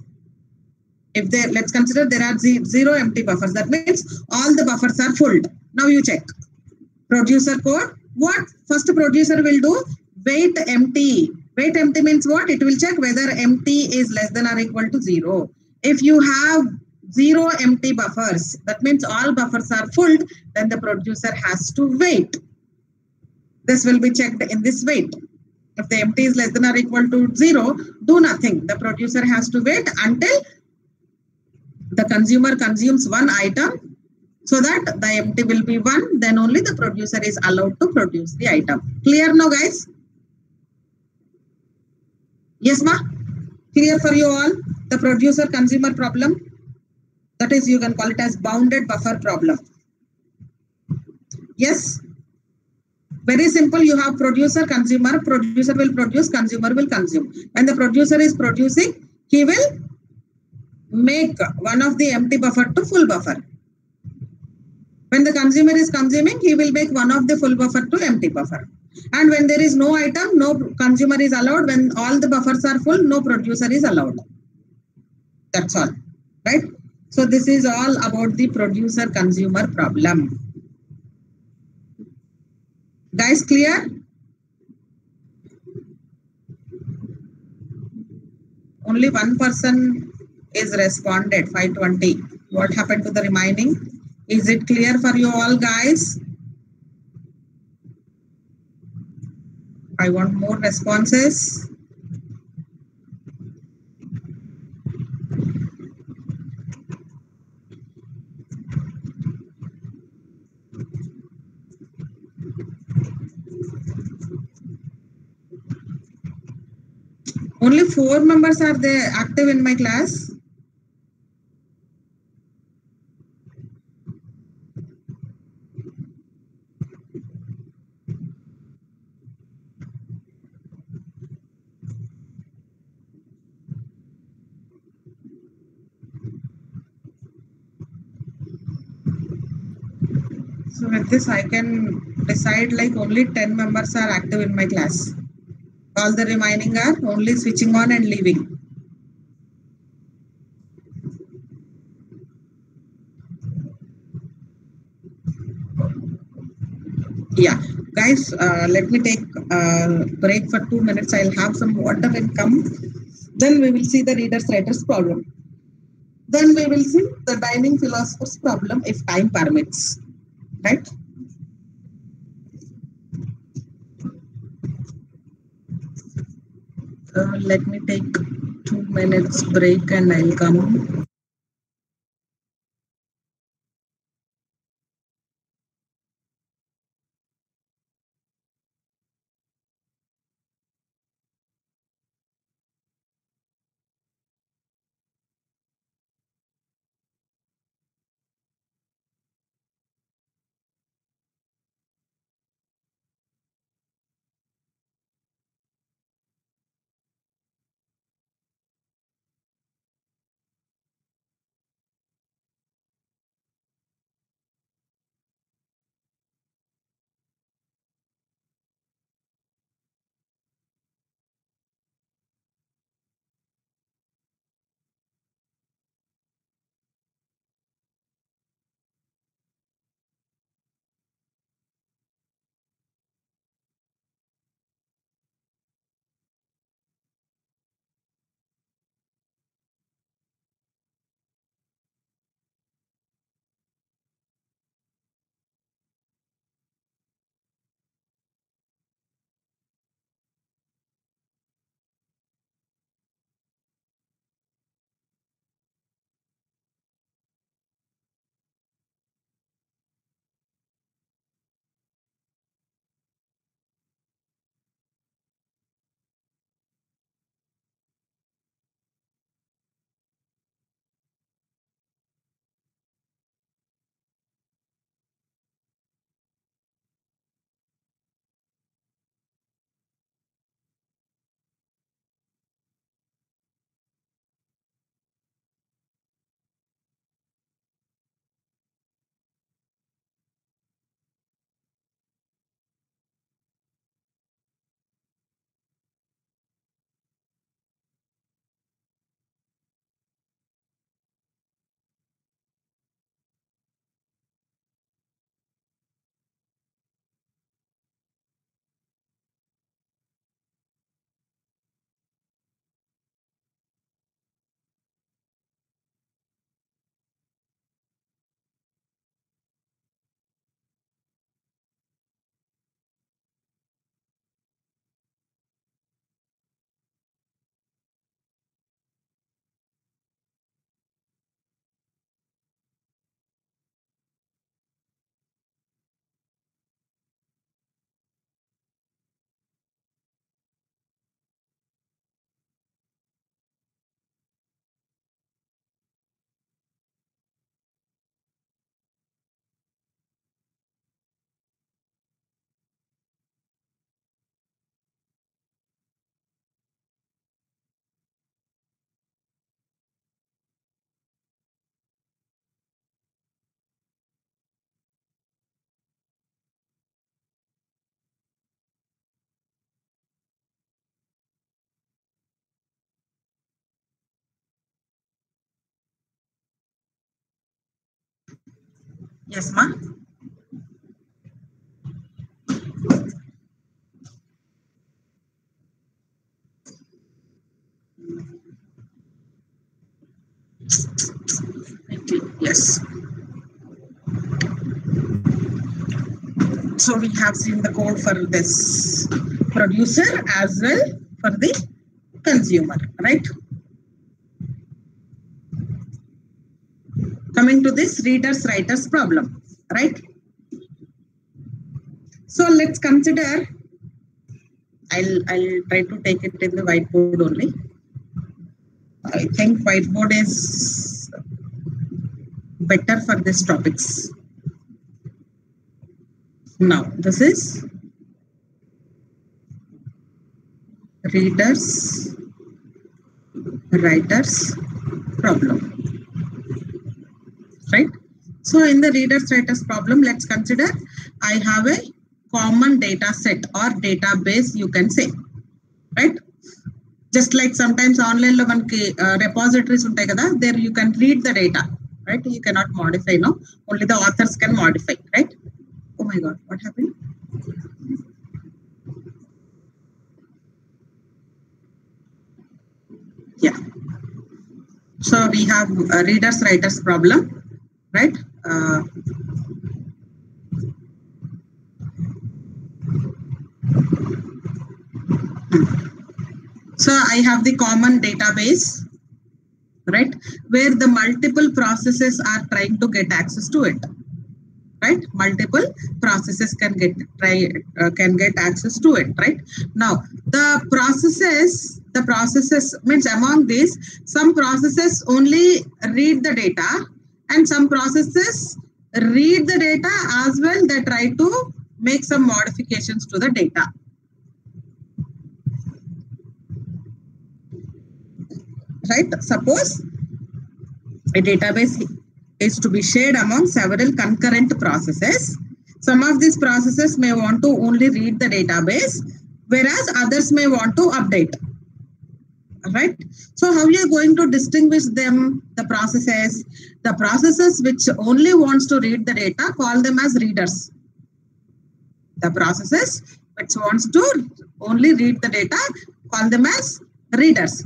Let's consider there are 0 empty buffers. That means all the buffers are full. Now you check. Producer code. What first producer will do? Wait empty. Wait empty means what? It will check whether empty is less than or equal to 0. If you have 0 empty buffers, that means all buffers are full, then the producer has to wait. This will be checked in this wait. If the empty is less than or equal to 0, do nothing. The producer has to wait until the consumer consumes one item so that the empty will be 1, then only the producer is allowed to produce the item. Clear now, guys? Yes, ma? Clear for you all? The producer consumer problem? That is, you can call it as bounded buffer problem. Yes? Very simple. You have producer, consumer. Producer will produce, consumer will consume. When the producer is producing, he will make one of the empty buffer to full buffer. When the consumer is consuming, he will make one of the full buffer to empty buffer. And when there is no item, no consumer is allowed. When all the buffers are full, no producer is allowed. That's all, right? So this is all about the producer consumer problem. Guys, clear? Only one person is responded, 520. What happened to the remaining? Is it clear for you all, guys? I want more responses. Only 4 members are there active in my class. So with this, I can decide like only 10 members are active in my class. All the remaining are only switching on and leaving. Yeah, guys, let me take a break for 2 minutes. I'll have some water and come. Then we will see the readers writers problem. Then we will see the dining philosophers problem if time permits. Right? Let me take 2 minutes break and I'll come. Yes, ma. Yes. So we have seen the code for this producer as well for the consumer, right? Coming to this readers writers problem, right? So let's consider, I'll try to take it in the whiteboard only. I think whiteboard is better for this topics. Now this is readers writers problem, right? So in the readers writers problem, let's consider I have a common data set or database, you can say, right? Just like sometimes online lo manki repositories untai kada, there you can read the data, right? You cannot modify, no, only the authors can modify, right? Oh my god, what happened? Yeah, so we have a readers writers problem, right? So I have the common database, right, where the multiple processes are trying to get access to it, right? Multiple processes can get access to it, right? Now the processes means among these, some processes only read the data and some processes read the data as well. They try to make some modifications to the data, right? Suppose a database is to be shared among several concurrent processes. Some of these processes may want to only read the database, whereas others may want to update, right? So how you are going to distinguish them? The processes which only wants to read the data, call them as readers. The processes which wants to only read the data, call them as readers.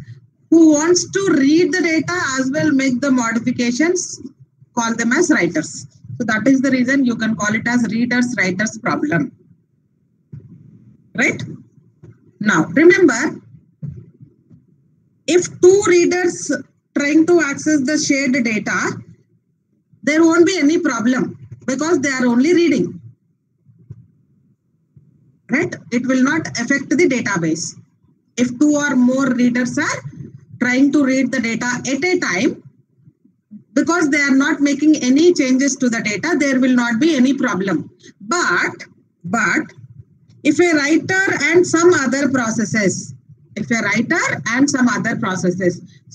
Who wants to read the data as well, make the modifications, call them as writers. So that is the reason you can call it as readers writers problem, right? Now remember, if two readers trying to access the shared data, there won't be any problem because they are only reading, right? It will not affect the database. If two or more readers are trying to read the data at a time, because they are not making any changes to the data, there will not be any problem. But if a writer and some other processes, so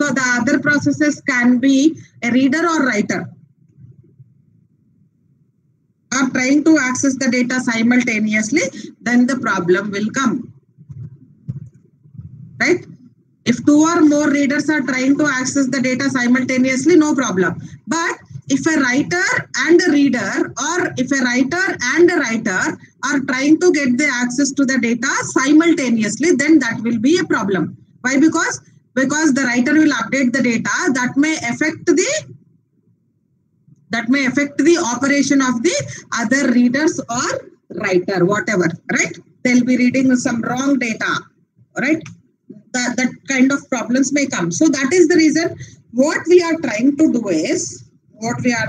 the other processes can be a reader or writer, are trying to access the data simultaneously, then the problem will come, right? If two or more readers are trying to access the data simultaneously, no problem. But if a writer and a reader, or if a writer and a writer are trying to get the access to the data simultaneously, then that will be a problem. Why? Because the writer will update the data that may affect the operation of the other readers or writer, whatever, right? They'll be reading some wrong data, right? That kind of problems may come. So that is the reason what we are trying to do is whenever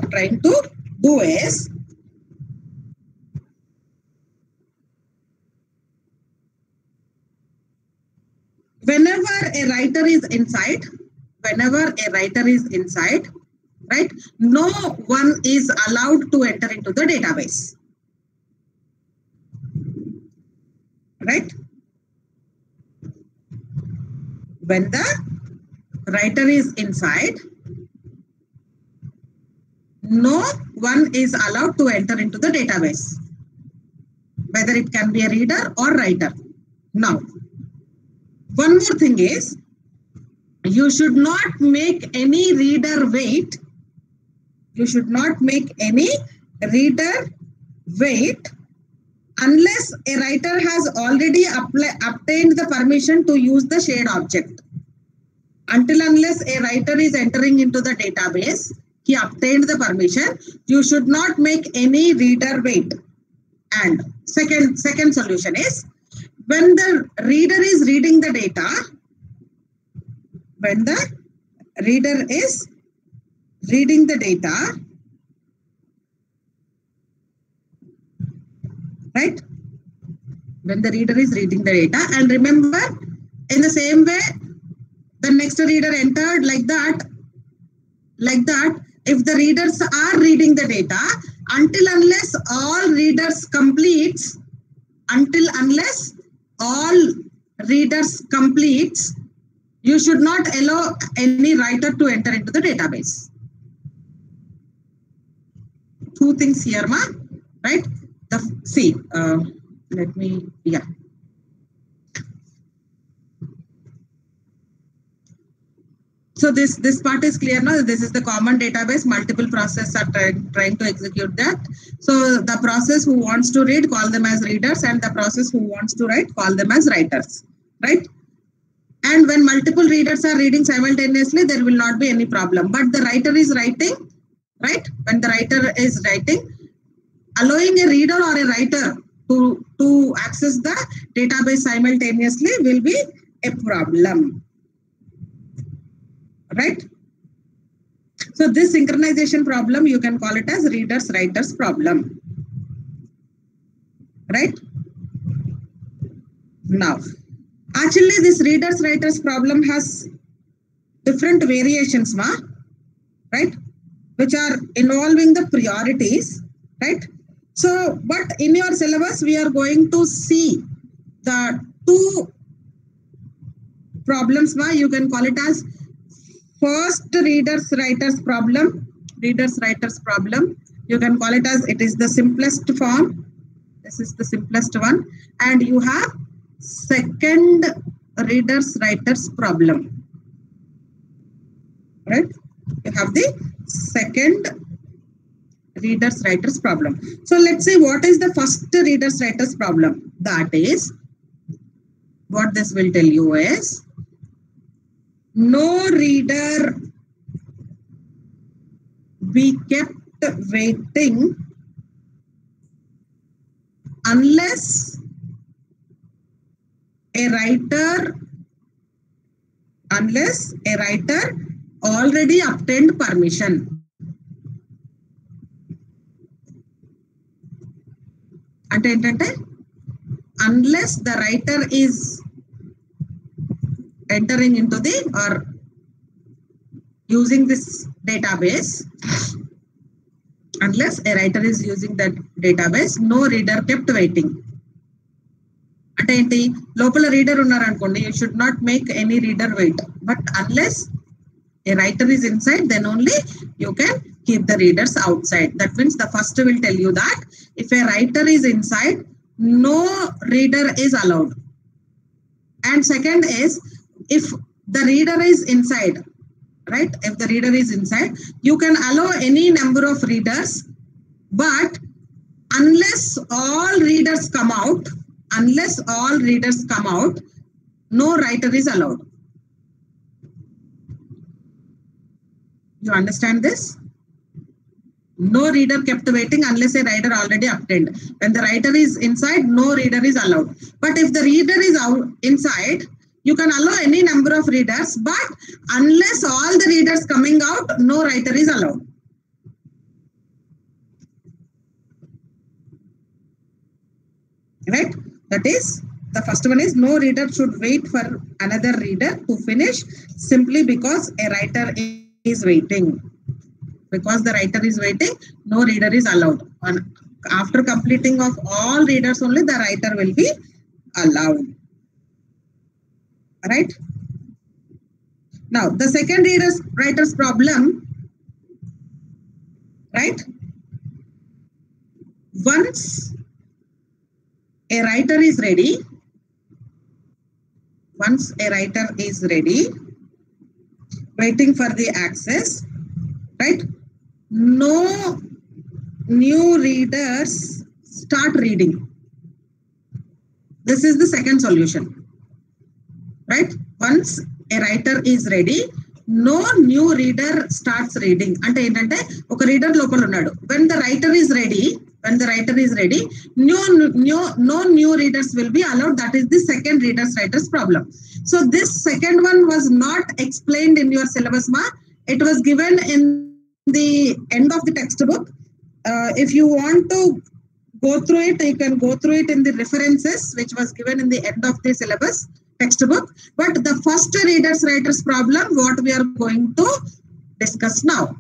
a writer is inside, right, no one is allowed to enter into the database, right? When the writer is inside, no one is allowed to enter into the database, whether it can be a reader or writer. Now, one more thing is, you should not make any reader wait. You should not make any reader wait unless a writer has already obtained the permission to use the shared object. Until unless a writer is entering into the database, he obtained the permission, you should not make any reader wait. And second solution is, when the reader is reading the data, when the reader is reading the data, right? When the reader is reading the data, and remember, in the same way, the next reader entered like that. If the readers are reading the data, until unless all readers completes, you should not allow any writer to enter into the database. Two things here, ma, right? Let me, yeah. So this part is clear now. This is the common database. Multiple processes are trying to execute that. So the process who wants to read, call them as readers, and the process who wants to write, call them as writers, right? And when multiple readers are reading simultaneously, there will not be any problem. But the writer is writing, right? When the writer is writing, allowing a reader or a writer to access the database simultaneously will be a problem. Right? So this synchronization problem, you can call it as readers-writers problem. Right? Now, actually this readers-writers problem has different variations, right? Which are involving the priorities, right? So, but in your syllabus, we are going to see the two problems, you can call it as first readers-writers problem. Readers-writers problem. You can call it as, it is the simplest form. This is the simplest one. And you have second readers-writers problem. Right? You have the second readers-writers problem. So let's say, what is the first readers-writers problem? That is, what this will tell you is, no reader be kept waiting unless a writer already obtained permission. Ante unless the writer is entering into the or using this database, unless a writer is using that database, no reader kept waiting. Ante local reader unnar anukondi, you should not make any reader wait. But unless a writer is inside, then only you can keep the readers outside. That means the first will tell you that if a writer is inside, no reader is allowed. And second is, if the reader is inside, right? If the reader is inside, you can allow any number of readers, but unless all readers come out, no writer is allowed. You understand this? No reader kept waiting unless a writer already obtained. When the writer is inside, no reader is allowed. But if the reader is inside, you can allow any number of readers, but unless all the readers coming out, no writer is allowed. Right? That is, the first one is, no reader should wait for another reader to finish simply because a writer is waiting. Because the writer is waiting, no reader is allowed. And after completing of all readers only, the writer will be allowed. Right? Now, the second writer's problem, right? Once a writer is ready, waiting for the access, right? No new readers start reading. This is the second solution, right? Once a writer is ready, no new reader starts reading. Ante entante oka reader lopala unnadu. When the writer is ready, no new readers will be allowed. That is the second readers writers problem. So this second one was not explained in your syllabus, ma. It was given in the end of the textbook. If you want to go through it, you can go through it in the references, which was given in the end of the syllabus textbook. But the first readers writers problem, what we are going to discuss now.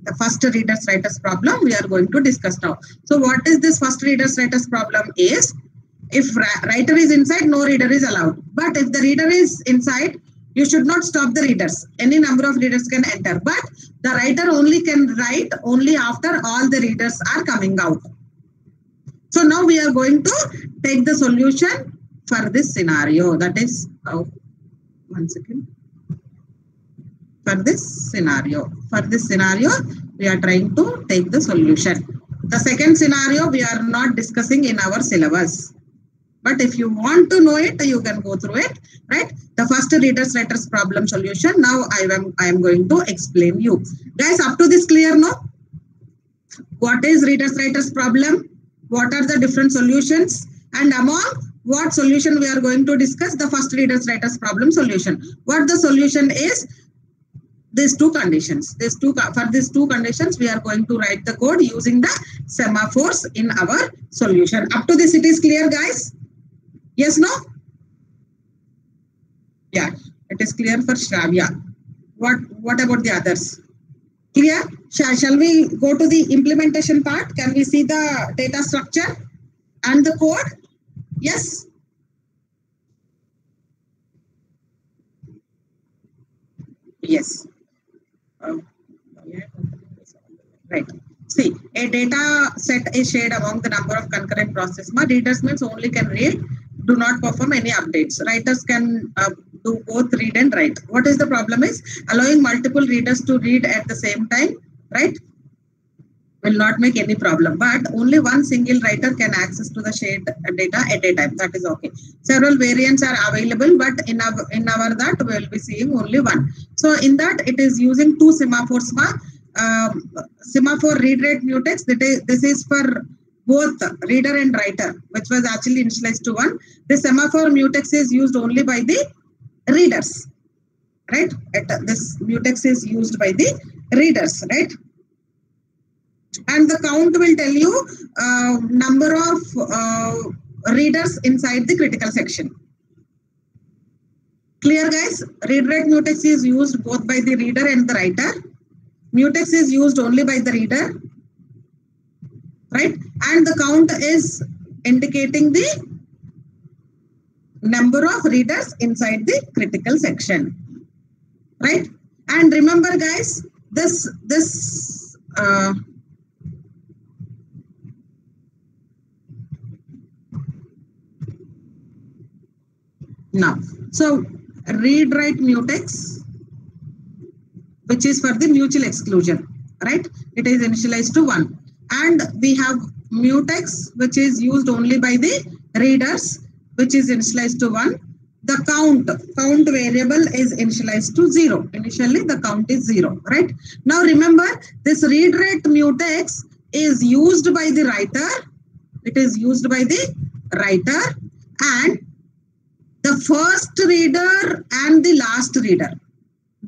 The first readers writers problem we are going to discuss now. So what is this first readers writers problem is, if writer is inside, no reader is allowed. But if the reader is inside, you should not stop the readers. Any number of readers can enter, but the writer only can write only after all the readers are coming out. So now we are going to take the solution for this scenario. That is, one second. For this scenario, we are trying to take the solution. The second scenario we are not discussing in our syllabus. But if you want to know it, you can go through it, right? The first readers writers problem solution. Now I am going to explain you. Guys, up to this clear, no? What is readers writers problem? What are the different solutions? And among what solution we are going to discuss? The first readers writers problem solution. What the solution is? These two conditions. For these two conditions, we are going to write the code using the semaphores in our solution. Up to this, it is clear, guys? Yes, no? Yeah, it is clear for Shravya. What about the others? Clear? Shall we go to the implementation part? Can we see the data structure and the code? Yes? Yes. Right. See, a data set is shared among the number of concurrent processes. Readers means only can read, do not perform any updates. Writers can do both read and write. What is the problem is allowing multiple readers to read at the same time, right? Will not make any problem, but only one single writer can access to the shared data at a time. That is okay. Several variants are available, but in our that we will be seeing only one. So in that it is using two semaphores. Semaphore read rate mutex. This is for both reader and writer, which was actually initialized to 1. The semaphore mutex is used only by the readers, right? This mutex is used by the readers, right? And the count will tell you number of readers inside the critical section. Clear, guys? Read rate mutex is used both by the reader and the writer. Mutex is used only by the reader, right? And the count is indicating the number of readers inside the critical section, right? And remember, guys, now, so read write mutex, which is for the mutual exclusion, right? It is initialized to 1. And we have mutex, which is used only by the readers, which is initialized to 1. The count variable is initialized to 0. Initially, the count is 0, right? Now, remember, this read rate mutex is used by the writer. It is used by the writer and the first reader and the last reader.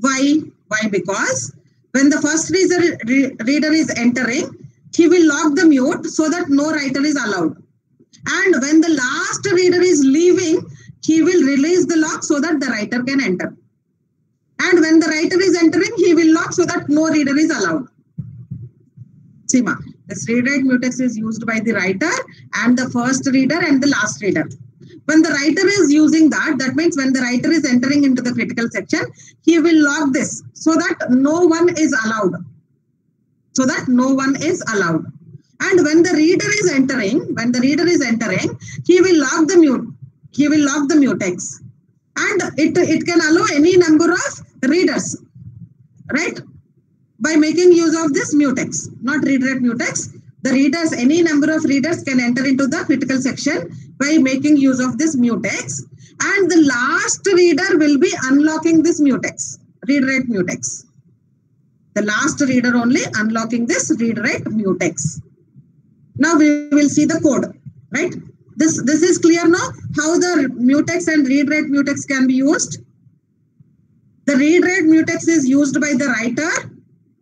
Why? Because when the first reader is entering, he will lock the mute so that no writer is allowed. And when the last reader is leaving, he will release the lock so that the writer can enter. And when the writer is entering, he will lock so that no reader is allowed. See, this read write mutex is used by the writer and the first reader and the last reader. When the writer is using that means when the writer is entering into the critical section, he will lock this so that no one is allowed. And when the reader is entering, he will lock the mute. He will lock the mutex. And it can allow any number of readers, right? By making use of this mutex, not read rate mutex, The readers, any number of readers can enter into the critical section by making use of this mutex. And the last reader will be unlocking this mutex, read-write mutex. The last reader only unlocking this read-write mutex. Now we will see the code, right? This is clear now how the mutex and read-write mutex can be used. The read-write mutex is used by the writer.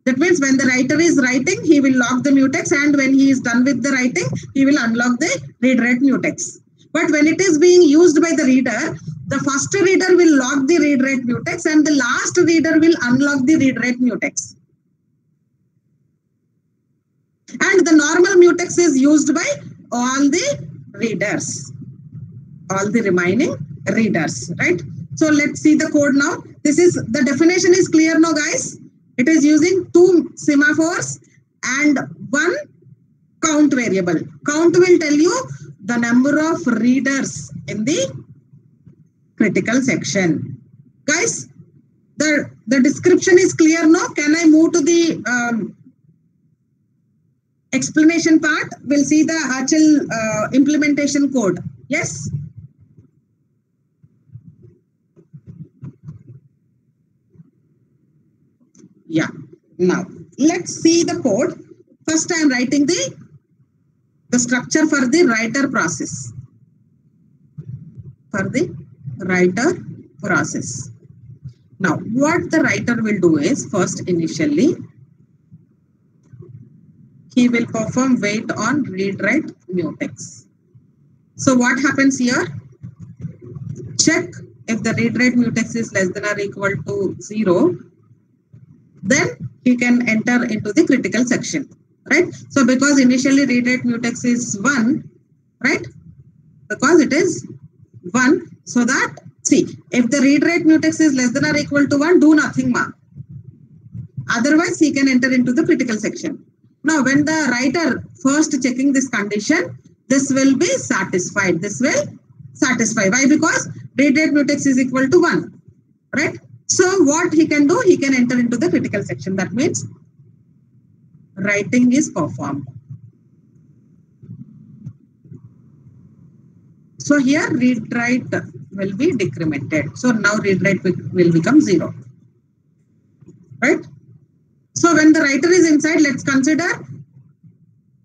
That means when the writer is writing, he will lock the mutex, and when he is done with the writing, he will unlock the read-write mutex. But when it is being used by the reader, the first reader will lock the read-write mutex and the last reader will unlock the read-write mutex. And the normal mutex is used by all the readers, all the remaining readers, right? So let's see the code now. The definition is clear now, guys. It is using 2 semaphores and 1 count variable. Count will tell you the number of readers in the critical section. Guys, the description is clear now. Can I move to the explanation part? We'll see the actual implementation code. Yes? Yeah. Now, let's see the code. First, I am writing the structure for the writer process. For the writer process. Now, what the writer will do is, first initially, he will perform wait on read-write mutex. So what happens here? Check if the read-write mutex is less than or equal to 0. Then he can enter into the critical section, right? So because initially read-write mutex is 1, right? Because it is 1, so that, see, if the read-write mutex is less than or equal to 1, do nothing, ma. Otherwise, he can enter into the critical section. Now, when the writer first checking this condition, this will be satisfied. This will satisfy. Why? Because read-write mutex is equal to 1, right? So what he can do, he can enter into the critical section. That means writing is performed. So here read-write will be decremented. So now read-write will become 0, right? So when the writer is inside, let's consider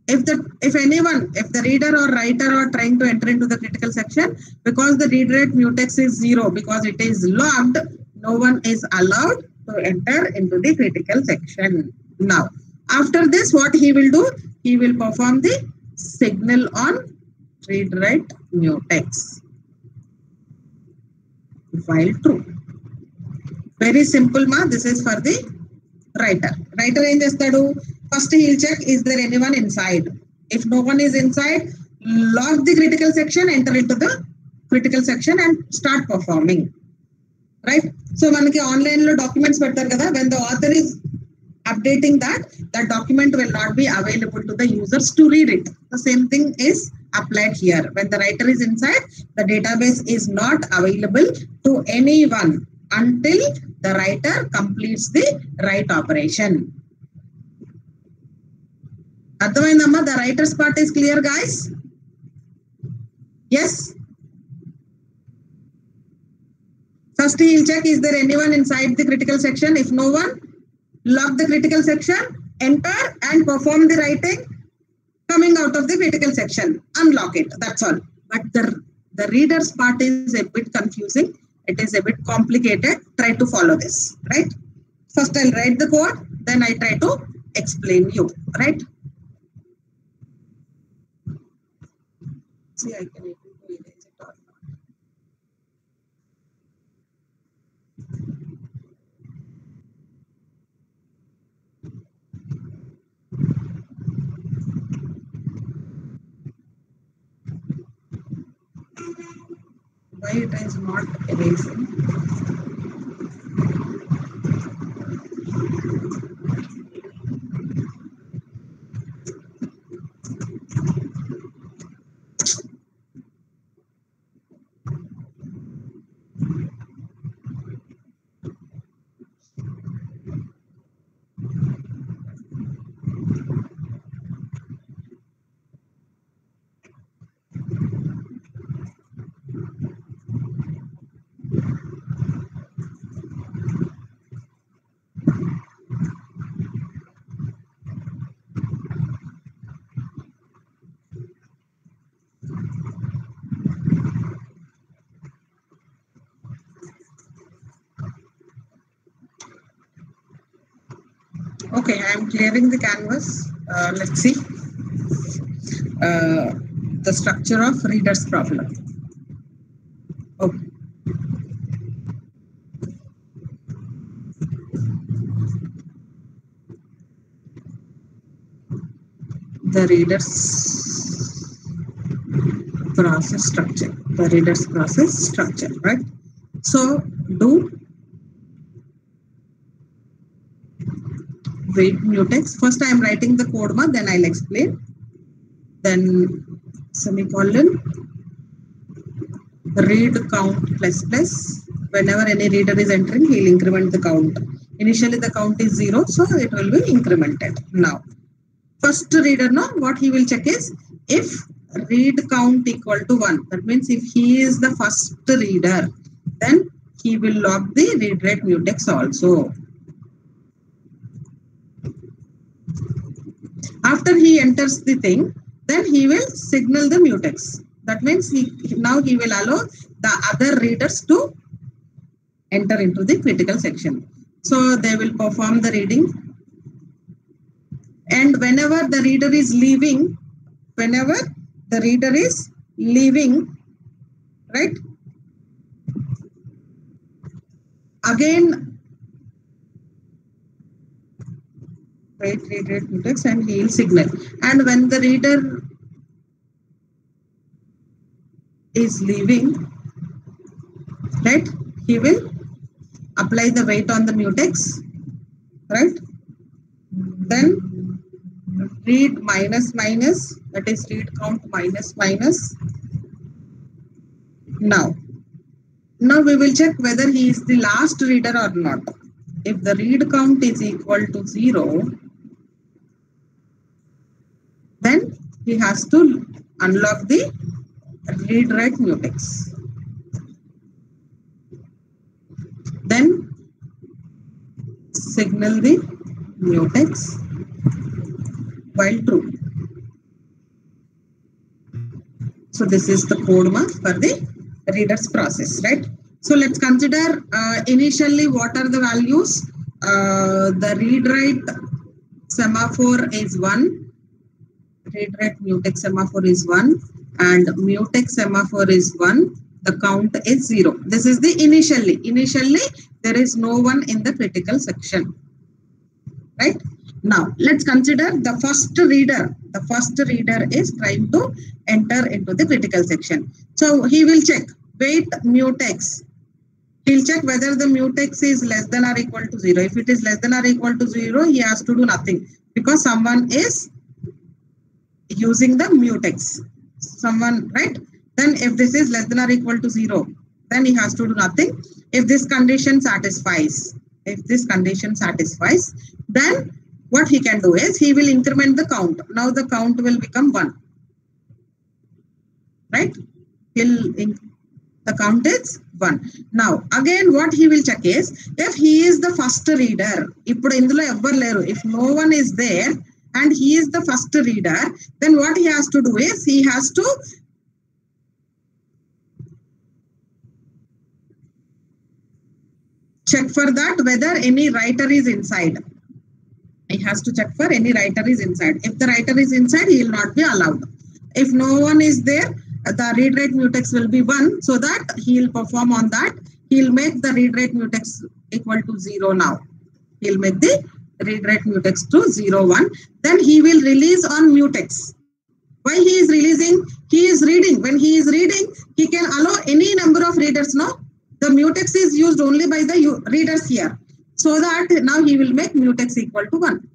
if the reader or writer are trying to enter into the critical section, because the read-write mutex is 0, because it is locked, no one is allowed to enter into the critical section. Now, after this, what he will do? He will perform the signal on read-write mutex while true. Very simple, ma. This is for the writer. Writer ఏం చేస్తాడు? First he will check, is there anyone inside? If no one is inside, lock the critical section, enter into the critical section and start performing. Right? So మనకి online లో documents పెడతారు కదా, when the author is updating that document will not be available to the users to read it. The same thing is applied here. When the writer is inside, the database is not available to anyone until the writer completes the write operation. అర్థమైందమ్మా? The writer's part is clear, guys? Yes? First he will check, is there anyone inside the critical section? If no one, lock the critical section, enter and perform the writing. Coming out of the critical section, unlock it. That's all. But the reader's part is a bit confusing. It is a bit complicated. Try to follow this, right? First I'll write the code, then I try to explain you, right? See, I can able to erase it or not. Why it is not erasing? Okay, I am clearing the canvas. Let's see the structure of reader's problem. Okay. The reader's process structure. The reader's process structure, right? So do wait mutex. First I am writing the code, then I'll explain. Then semicolon read count plus plus. Whenever any reader is entering, he'll increment the count. Initially the count is 0, so it will be incremented. Now, first reader, now what he will check is if read count equal to 1. That means if he is the first reader, then he will log the read rate mutex also. After he enters the thing, then he will signal the mutex. That means now he will allow the other readers to enter into the critical section. So they will perform the reading. And whenever the reader is leaving, right? Again, read rate mutex and he will signal. And when the reader is leaving, right, he will apply the weight on the mutex, right? Then read minus minus, that is read count minus minus. Now we will check whether he is the last reader or not. If the read count is equal to 0, then he has to unlock the read write mutex. Then signal the mutex while true. So this is the code for the reader's process, right? So let's consider initially what are the values. The read write semaphore is 1, read write mutex semaphore is 1, and mutex semaphore is 1. The count is 0. This is the initially. Initially, there is no one in the critical section, right? Now, let's consider the first reader. The first reader is trying to enter into the critical section. So, he will check wait mutex. He'll check whether the mutex is less than or equal to 0. If it is less than or equal to 0, he has to do nothing because someone is using the mutex. Someone, right? Then if this is less than or equal to 0, then he has to do nothing. If this condition satisfies, then what he can do is he will increment the count. Now the count will become 1. Right? The count is 1. Now again what he will check is if he is the first reader, if no one is there and he is the first reader, then what he has to do is he has to check for that whether any writer is inside. He has to check for any writer is inside. If the writer is inside, he will not be allowed. If no one is there, the read rate mutex will be 1, so that he will perform on that. He will make the read rate mutex equal to 0 now. He will make the read rate mutex to 0, 1. Then he will release on mutex. Why he is releasing? He is reading. When he is reading, he can allow any number of readers now. The mutex is used only by the readers here. So that now he will make mutex equal to 1.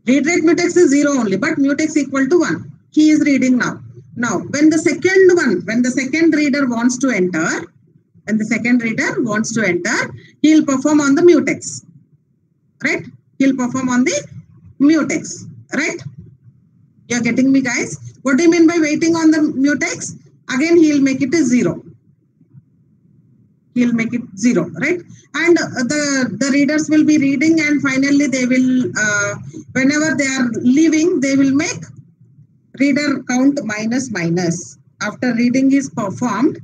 Read rate mutex is 0 only, but mutex equal to 1. He is reading now. Now, when the second reader wants to enter, he will perform on the mutex. Right? He will perform on the mutex. Right? You are getting me, guys? What do you mean by waiting on the mutex? Again, he will make it a 0. He'll make it 0, right? And the readers will be reading, and finally they will, whenever they are leaving, they will make reader count minus minus. After reading is performed,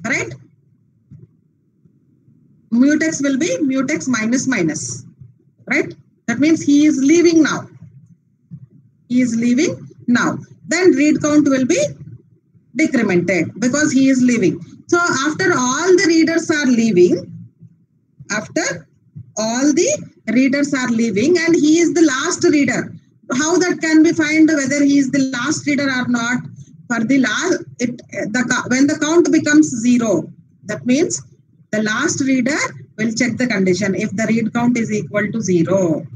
right? mutex will be mutex minus minus, right? That means he is leaving now. He is leaving now. Then read count will be decremented because he is leaving. So after all the readers are leaving, after all the readers are leaving and he is the last reader, how that can be found whether he is the last reader or not? For the last, when the count becomes 0, that means the last reader will check the condition if the read count is equal to 0.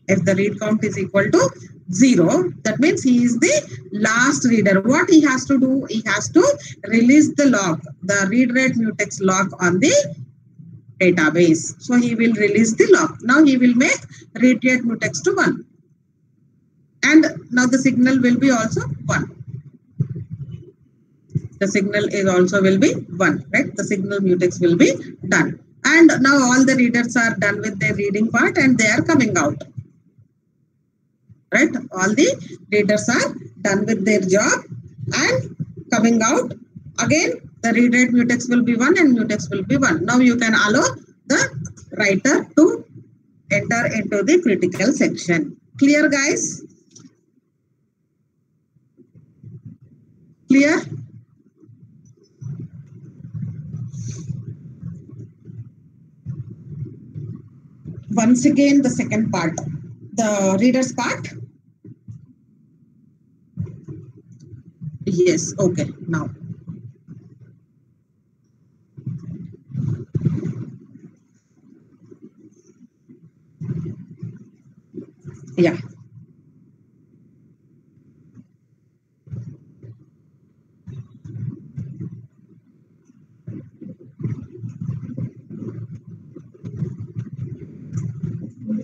If the read count is equal to 0, that means he is the last reader. What he has to do? He has to release the lock, the read rate mutex lock on the database. So he will release the lock. Now he will make read rate mutex to 1. And now the signal will be also 1. The signal is also will be 1, right? The signal mutex will be done. And now all the readers are done with their reading part and they are coming out. Right? All the readers are done with their job and coming out. Again, the read rate mutex will be 1 and mutex will be 1. Now you can allow the writer to enter into the critical section. Clear, guys? Clear? Once again, the second part, the reader's part. Yes, okay, now. Yeah.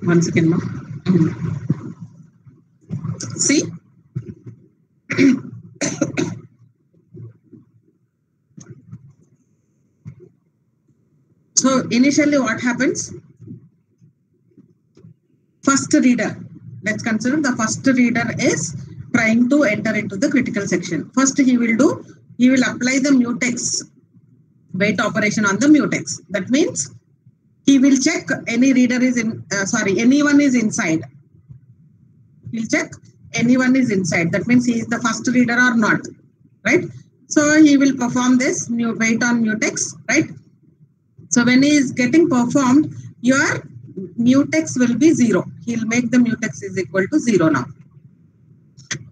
Once again, now. See? So initially what happens? First reader. Let's consider the first reader is trying to enter into the critical section. First he will apply the mutex, wait operation on the mutex. That means he will check any reader is in, anyone is inside. He'll check anyone is inside. That means he is the first reader or not, right? So he will perform this wait on mutex, right? So when he is getting performed, your mutex will be 0. He'll make the mutex is equal to 0 now.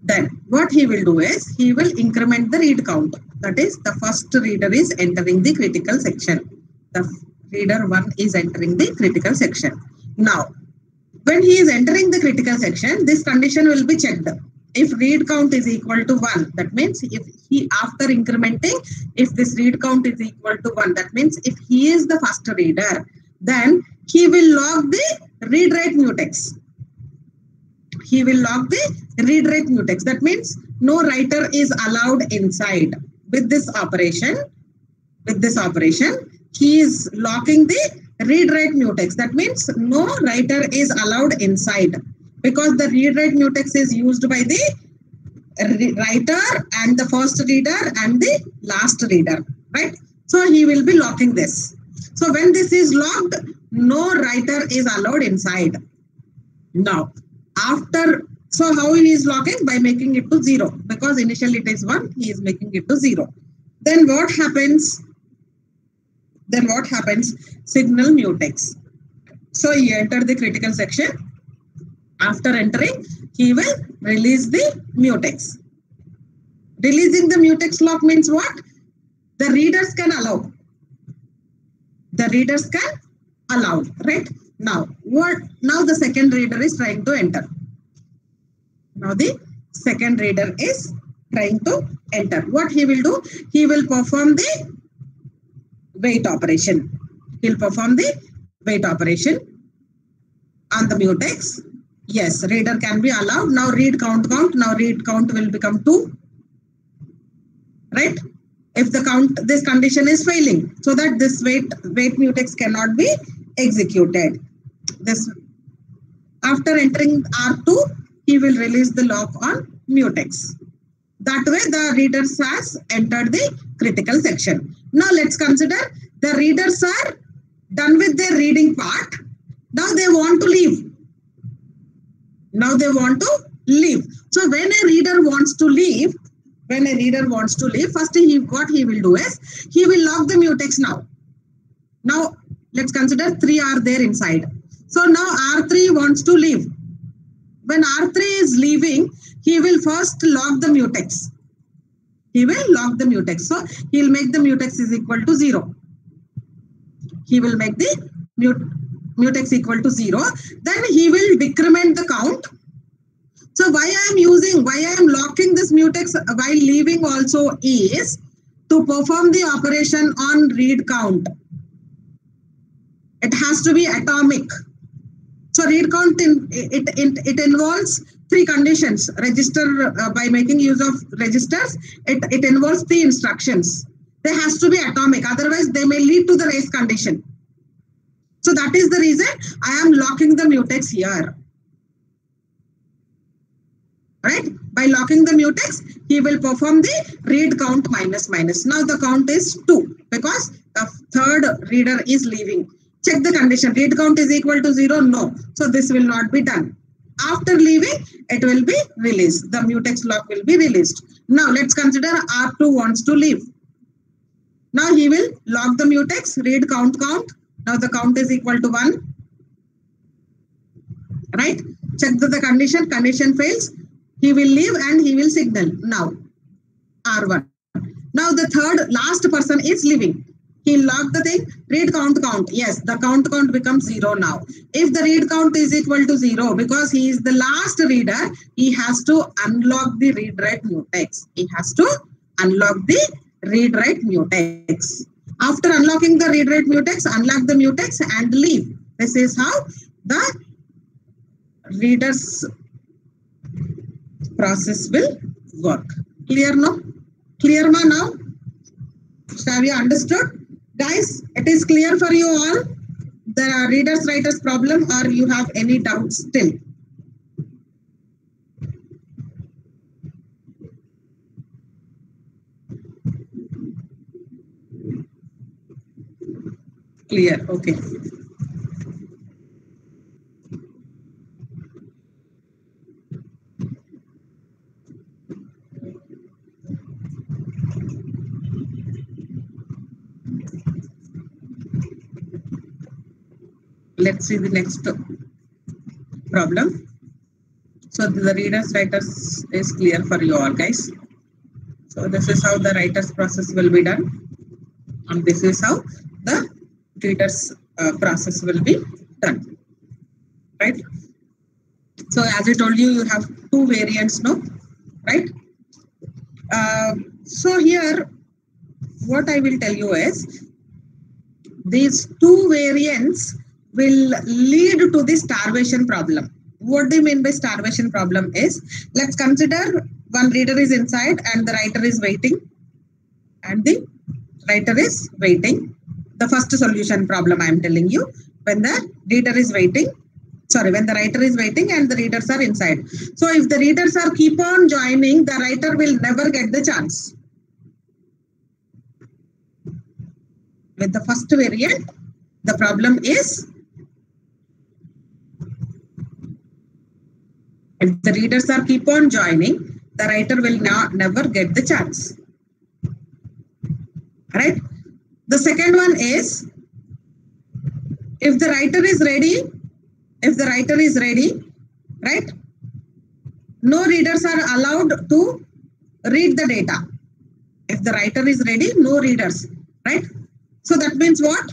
Then what he will do is he will increment the read count. That is, the first reader is entering the critical section. The reader 1 is entering the critical section. Now, when he is entering the critical section, this condition will be checked. If read count is equal to 1, that means if he, after incrementing, if this read count is equal to 1, that means if he is the first reader, then he will log the read rate mutex. He will log the read rate mutex. That means no writer is allowed inside. With this operation, he is locking the read rate mutex. That means no writer is allowed inside because the read rate mutex is used by the writer and the first reader and the last reader, right? So he will be locking this. So when this is locked, no writer is allowed inside. Now, so how he is locking? By making it to 0, because initially it is 1, he is making it to 0. Then what happens? Signal mutex. So he entered the critical section. After entering, he will release the mutex. Releasing the mutex lock means what? The readers can allow. Right? Now the second reader is trying to enter. What he will do? He will perform the wait operation. He'll perform the wait operation on the mutex. Yes, reader can be allowed. Now read count. Now read count will become 2. Right? If this condition is failing, so that this wait mutex cannot be executed. After entering R2, he will release the lock on mutex. That way the reader has entered the critical section. Now let's consider The readers are done with their reading part. Now they want to leave. Now they want to leave. So when a reader wants to leave, first what he will do is, he will lock the mutex now. Now let's consider 3 are there inside. So now R3 wants to leave. When R3 is leaving, he will first lock the mutex. He will lock the mutex. So he will make the mutex is equal to 0. He will make the mutex equal to 0. Then he will decrement the count. So why I am locking this mutex while leaving also is to perform the operation on read count. It has to be atomic. So read count it involves 3 conditions. Register by making use of registers. It involves 3 instructions. They has to be atomic. Otherwise, they may lead to the race condition. So that is the reason I am locking the mutex here. Right? By locking the mutex, he will perform the read count minus. Now the count is 2 because the third reader is leaving. Check the condition. Read count is equal to 0. No. So this will not be done. After leaving, it will be released. The mutex lock will be released. Now let's consider R2 wants to leave. Now he will lock the mutex, read count. Now the count is equal to 1. Right? Check the condition. Condition fails. He will leave and he will signal. Now R1. Now the third last person is leaving. He locked the thing, read count. Yes, the count becomes 0 now. If the read count is equal to 0, because he is the last reader, he has to unlock the read-write mutex. He has to unlock the read-write mutex. After unlocking the read-write mutex, unlock the mutex and leave. This is how the reader's process will work. Clear now? Clear ma now? Have you understood? Guys, it is clear for you all the readers writers problem, or you have any doubts still? Clear, okay. Let's see the next problem. So the readers writers is clear for you all, guys. So this is how the writers process will be done, and this is how the readers process will be done. Right? So as I told you, you have 2 variants now, right? So here, what I will tell you is these 2 variants will lead to the starvation problem. What do you mean by starvation problem is, let's consider one reader is inside and the writer is waiting. And the writer is waiting. The first solution problem I am telling you, when the reader is waiting, when the writer is waiting and the readers are inside. So if the readers are keep on joining, the writer will never get the chance. With the first variant, the problem is, if the readers are keep on joining, the writer will never get the chance. Right? The second one is, if the writer is ready, right? No readers are allowed to read the data. If the writer is ready, no readers, right? So that means what?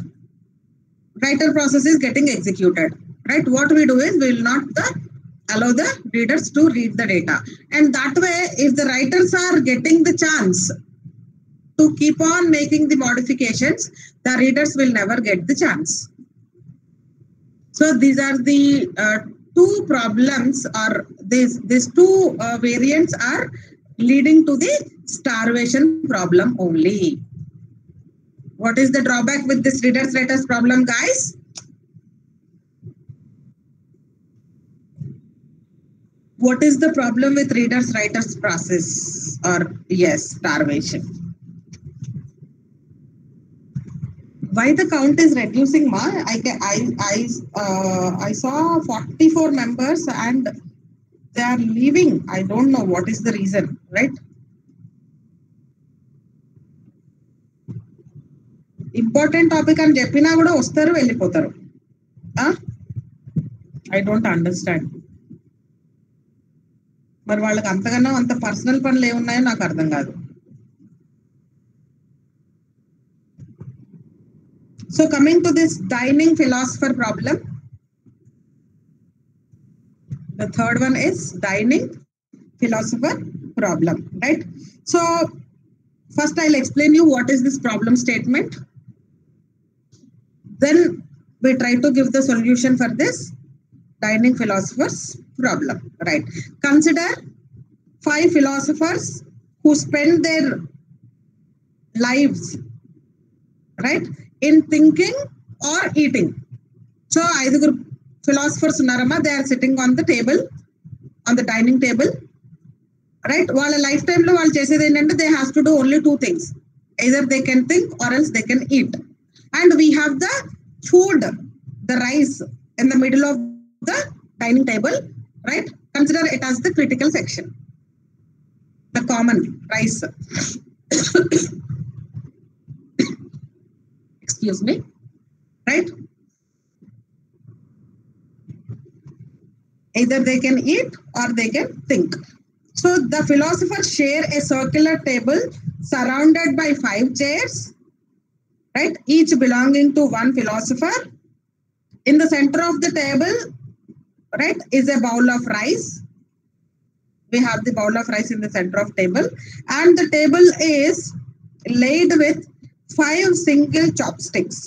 Writer process is getting executed, right? What we do is, we will not allow the readers to read the data. And that way, if the writers are getting the chance to keep on making the modifications, the readers will never get the chance. So these are the 2 problems, or these 2 variants are leading to the starvation problem only. What is the drawback with this readers writers problem, guys? What is the problem with readers writers process, or yes, starvation? Why the count is reducing, ma? I saw 44 members and they are leaving. I don't know what is the reason, right? Important topic అని చెప్పినా కూడా వస్తారు వెళ్ళిపోతారు. I don't understand. మరి వాళ్ళకి అంతకన్నా అంత personal పనులు ఏమున్నాయో నాకు అర్థం కాదు. So coming to this dining philosopher problem, the third one is dining philosopher problem, right? So first I'll explain you what is this problem statement. Then we try to give the solution for this dining philosopher's problem, right? Consider 5 philosophers who spend their lives, right, in thinking or eating. So either philosophers unarama, they are sitting on the table, on the dining table, right? While a lifetime lo వాళ్ళు చేసేది ఏంటంటే they have to do only 2 things. Either they can think or else they can eat. And we have the food, the rice in the middle of the dining table, right? Consider it as the critical section, the common rice. Excuse me, right? Either they can eat or they can think. So the philosophers share a circular table surrounded by 5 chairs, right? Each belonging to one philosopher. In the center of the table, right, is a bowl of rice. We have the bowl of rice in the center of table, and the table is laid with 5 single chopsticks,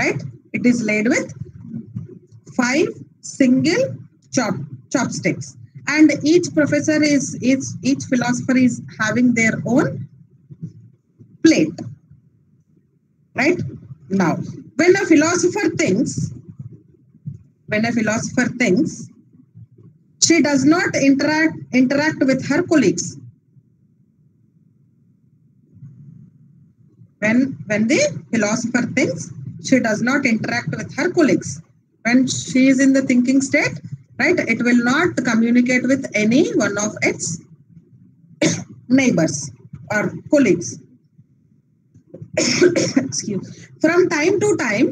right? It is laid with 5 single chopsticks, and each philosopher is having their own plate, right? Now, when a philosopher thinks, she does not interact with her colleagues. When the philosopher thinks, she does not interact with her colleagues. When she is in the thinking state, right, it will not communicate with any one of its neighbors or colleagues. Excuse. From time to time,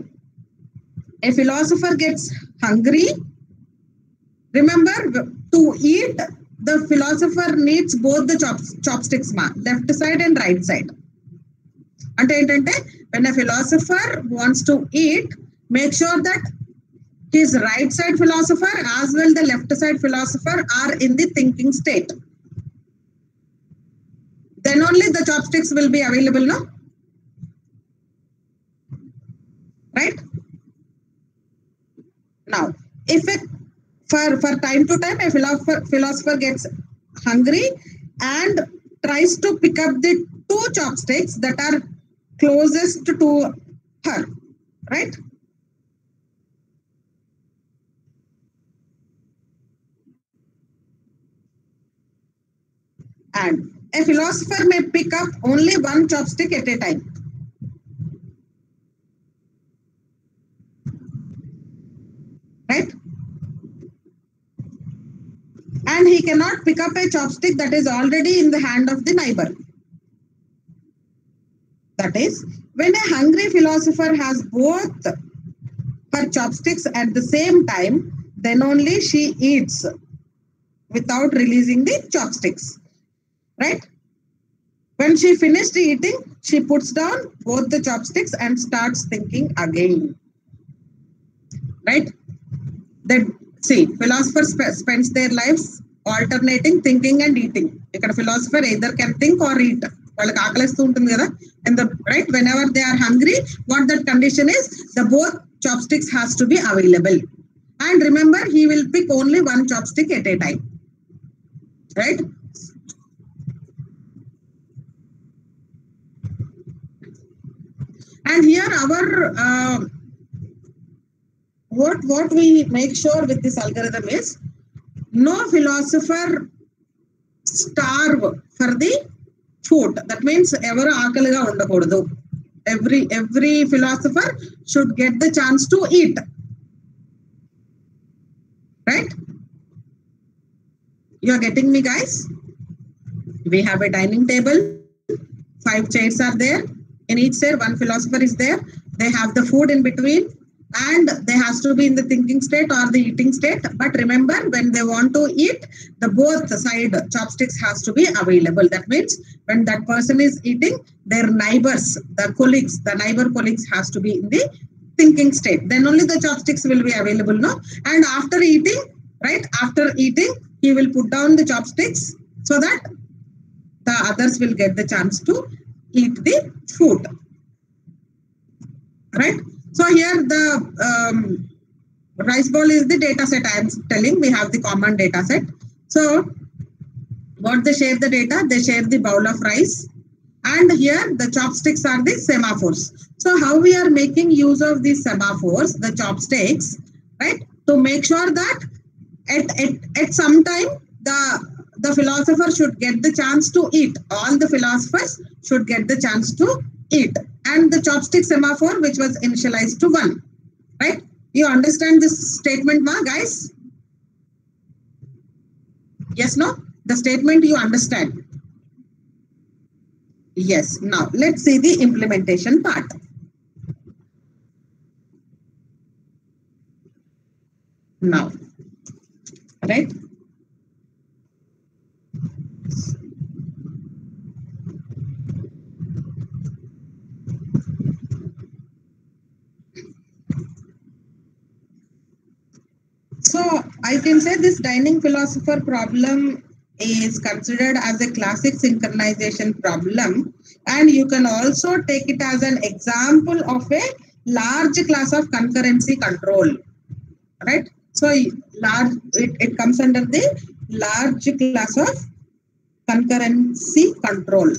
a philosopher gets hungry. Remember, to eat, the philosopher needs both the chopsticks, left side and right side. And when a philosopher wants to eat, make sure that his right side philosopher as well the left side philosopher are in the thinking state. Then only the chopsticks will be available, no? Right? Now, if for time to time a philosopher gets hungry and tries to pick up the 2 chopsticks that are closest to her, right? And a philosopher may pick up only 1 chopstick at a time. Right? And he cannot pick up a chopstick that is already in the hand of the neighbor. That is, when a hungry philosopher has both her chopsticks at the same time, then only she eats without releasing the chopsticks. Right? When she finished eating, she puts down both the chopsticks and starts thinking again. Right? Then, see, philosophers spends their lives alternating thinking and eating. A philosopher either can think or eat. And right, whenever they are hungry, what that condition is, the both chopsticks has to be available. And remember, he will pick only 1 chopstick at a time. Right? And here our what we make sure with this algorithm is no philosopher starve for the food. That means ఎవరు ఆకలిగా ఉండకూడదు. Every philosopher should get the chance to eat. Right? You are getting me, guys? We have a dining table. 5 chairs are there. In each chair, one philosopher is there. They have the food in between, and they has to be in the thinking state or the eating state. But remember, when they want to eat, the both side chopsticks has to be available. That means when that person is eating, their neighbors, the neighbor colleagues has to be in the thinking state. Then only the chopsticks will be available, no? And after eating, right? After eating, he will put down the chopsticks so that the others will get the chance to eat the food. Right? So here the rice bowl is the data set I am telling. We have the common data set. So what they share the data? They share the bowl of rice. And here the chopsticks are the semaphores. So how we are making use of these semaphores, the chopsticks, right? To make sure that at some time the philosopher should get the chance to eat. All the philosophers should get the chance to eat. And the chopstick semaphore, which was initialized to 1. Right? You understand this statement, ma, guys? Yes, no? The statement you understand. Yes. Now, let's see the implementation part. Now, right? So I can say this dining philosopher problem is considered as a classic synchronization problem, and you can also take it as an example of a large class of concurrency control. Right? So it comes under the large class of concurrency control.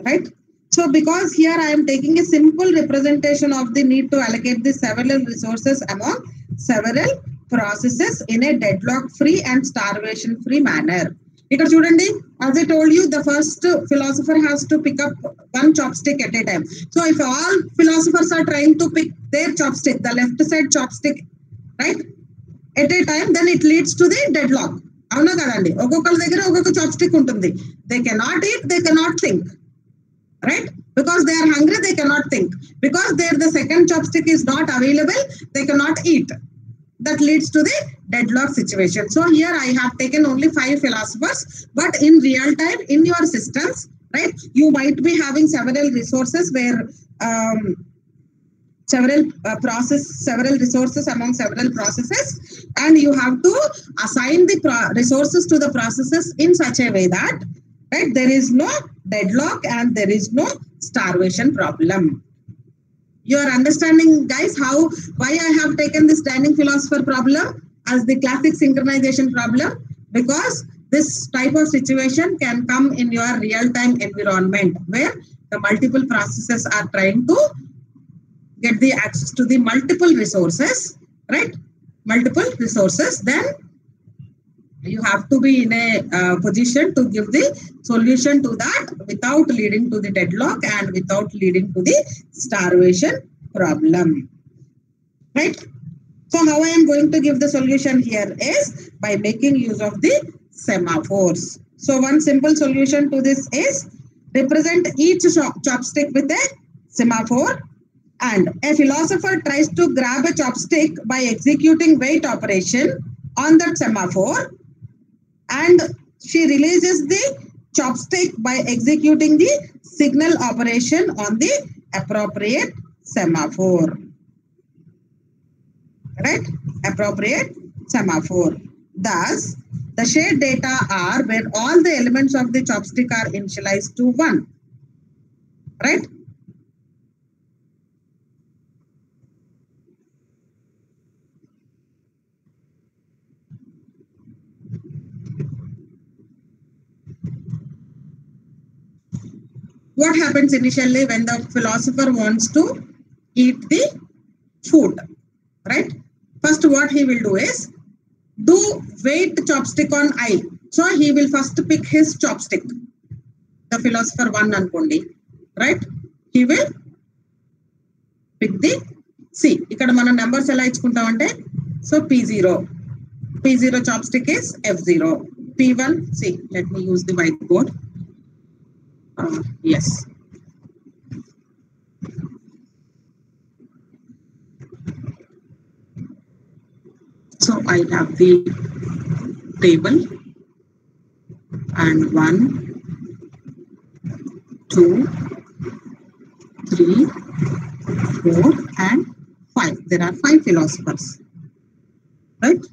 Right? So because here I am taking a simple representation of the need to allocate the several resources among several processes in a deadlock free and starvation free manner. Ikkada chudandi, as I told you, the first philosopher has to pick up one chopstick at a time. So if all philosophers are trying to pick their chopstick, the left side chopstick, right, at a time, then it leads to the deadlock. Avuna kadandi, okkokala daggara okkokka chopstick untundi. They cannot eat, they cannot think. Right? Because they are hungry, they cannot think. Because the second chopstick is not available, they cannot eat. That leads to the deadlock situation. So here I have taken only 5 philosophers, but in real time, in your systems, right, you might be having several resources where several resources among several processes, and you have to assign the resources to the processes in such a way that, right, there is no deadlock and there is no starvation problem. You are understanding, guys, why I have taken this dining philosopher problem as the classic synchronization problem? Because this type of situation can come in your real-time environment where the multiple processes are trying to get the access to the multiple resources, right? Multiple resources. Then you have to be in a position to give the solution to that without leading to the deadlock and without leading to the starvation problem. Right? So how I am going to give the solution here is by making use of the semaphores. So one simple solution to this is represent each chopstick with a semaphore, and a philosopher tries to grab a chopstick by executing weight operation on that semaphore, and she releases the chopstick by executing the signal operation on the appropriate semaphore. Right? Appropriate semaphore. Thus, the shared data are where all the elements of the chopstick are initialized to 1. Right? What happens initially when the philosopher wants to eat the food, right? First, what he will do is do weight chopstick on I. So he will first pick his chopstick. the philosopher 1 అనుకోండి, right? He will pick the C. ఇక్కడ మనం numbers ఎలా ఇచ్చుకుంటామంటే, so P0 chopstick is F0. P1, see, let me use the whiteboard. Yes. So I have the table and 1, 2, 3, 4 and 5. There are 5 philosophers, right?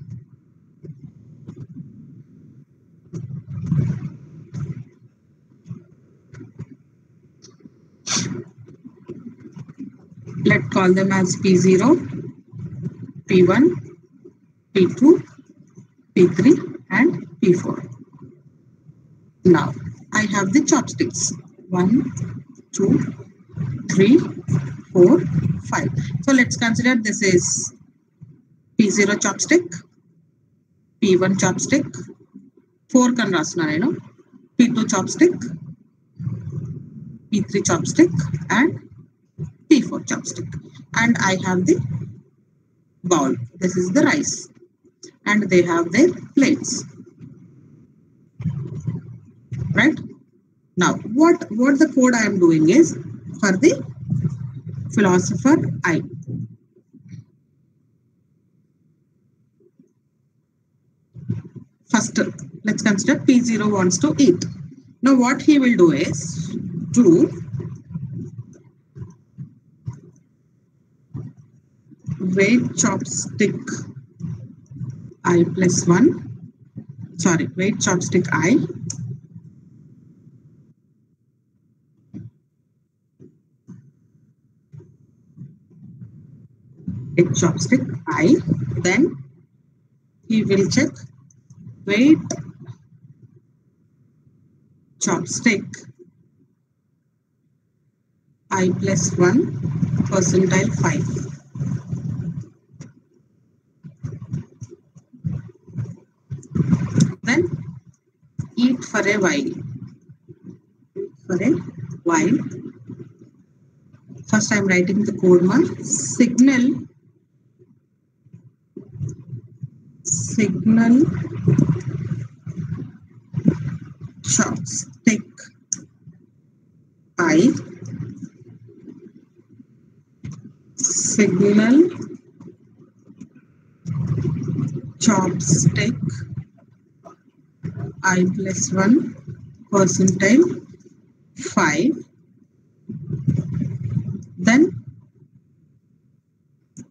Let's call them as P0, P1, P2, P3 and P4. Now I have the chopsticks 1, 2, 3, 4, 5. So let's consider this is P0 chopstick, P1 chopstick, 4 kan rasna nenu, P2 chopstick, P3 chopstick and P4 chopstick. And I have the bowl. This is the rice. And they have their plates. Right? Now, what the code I am doing is for the philosopher I. First, let's consider P0 wants to eat. Now, what he will do is do weight chopstick I plus 1. Sorry, weight chopstick I. Weight chopstick I. Then he will check weight chopstick I plus 1 percentile 5. Then eat for a while. First I am writing the code one. Signal chopstick I. Signal chopstick I plus 1 percentile 5. Then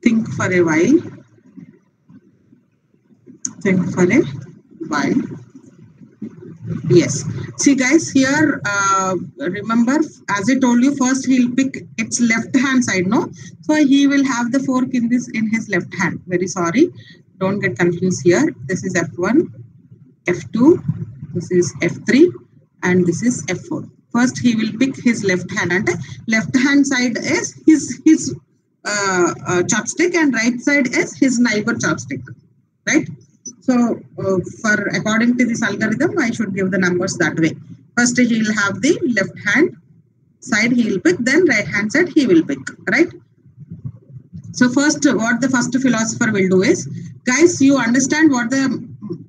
think for a while. Yes. See guys, here remember, as I told you, first he'll pick its left hand side, no? So he will have the fork in his left hand. Very sorry. Don't get confused here. This is F1, F2, this is F3 and this is F4. First he will pick his left hand, and left hand side is his chopstick and right side is his neighbor chopstick, right? So for according to this algorithm, I should give the numbers that way. First he will have the left hand side he will pick, then right hand side he will pick, right? So first, what the first philosopher will do is, guys, you understand what the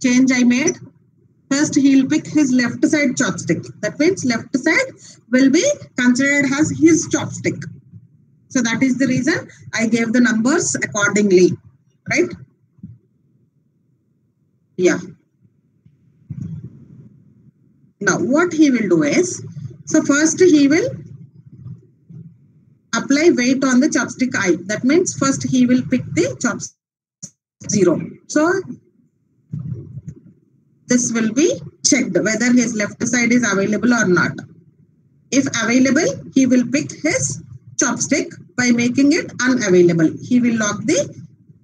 change I made? First he will pick his left side chopstick. That means left side will be considered as his chopstick. So that is the reason I gave the numbers accordingly, right? Yeah. Now what he will do is, so first he will apply weight on the chopstick I. That means first he will pick the chopstick 0. So this will be checked whether his left side is available or not. If available, he will pick his chopstick. By making it unavailable, he will lock the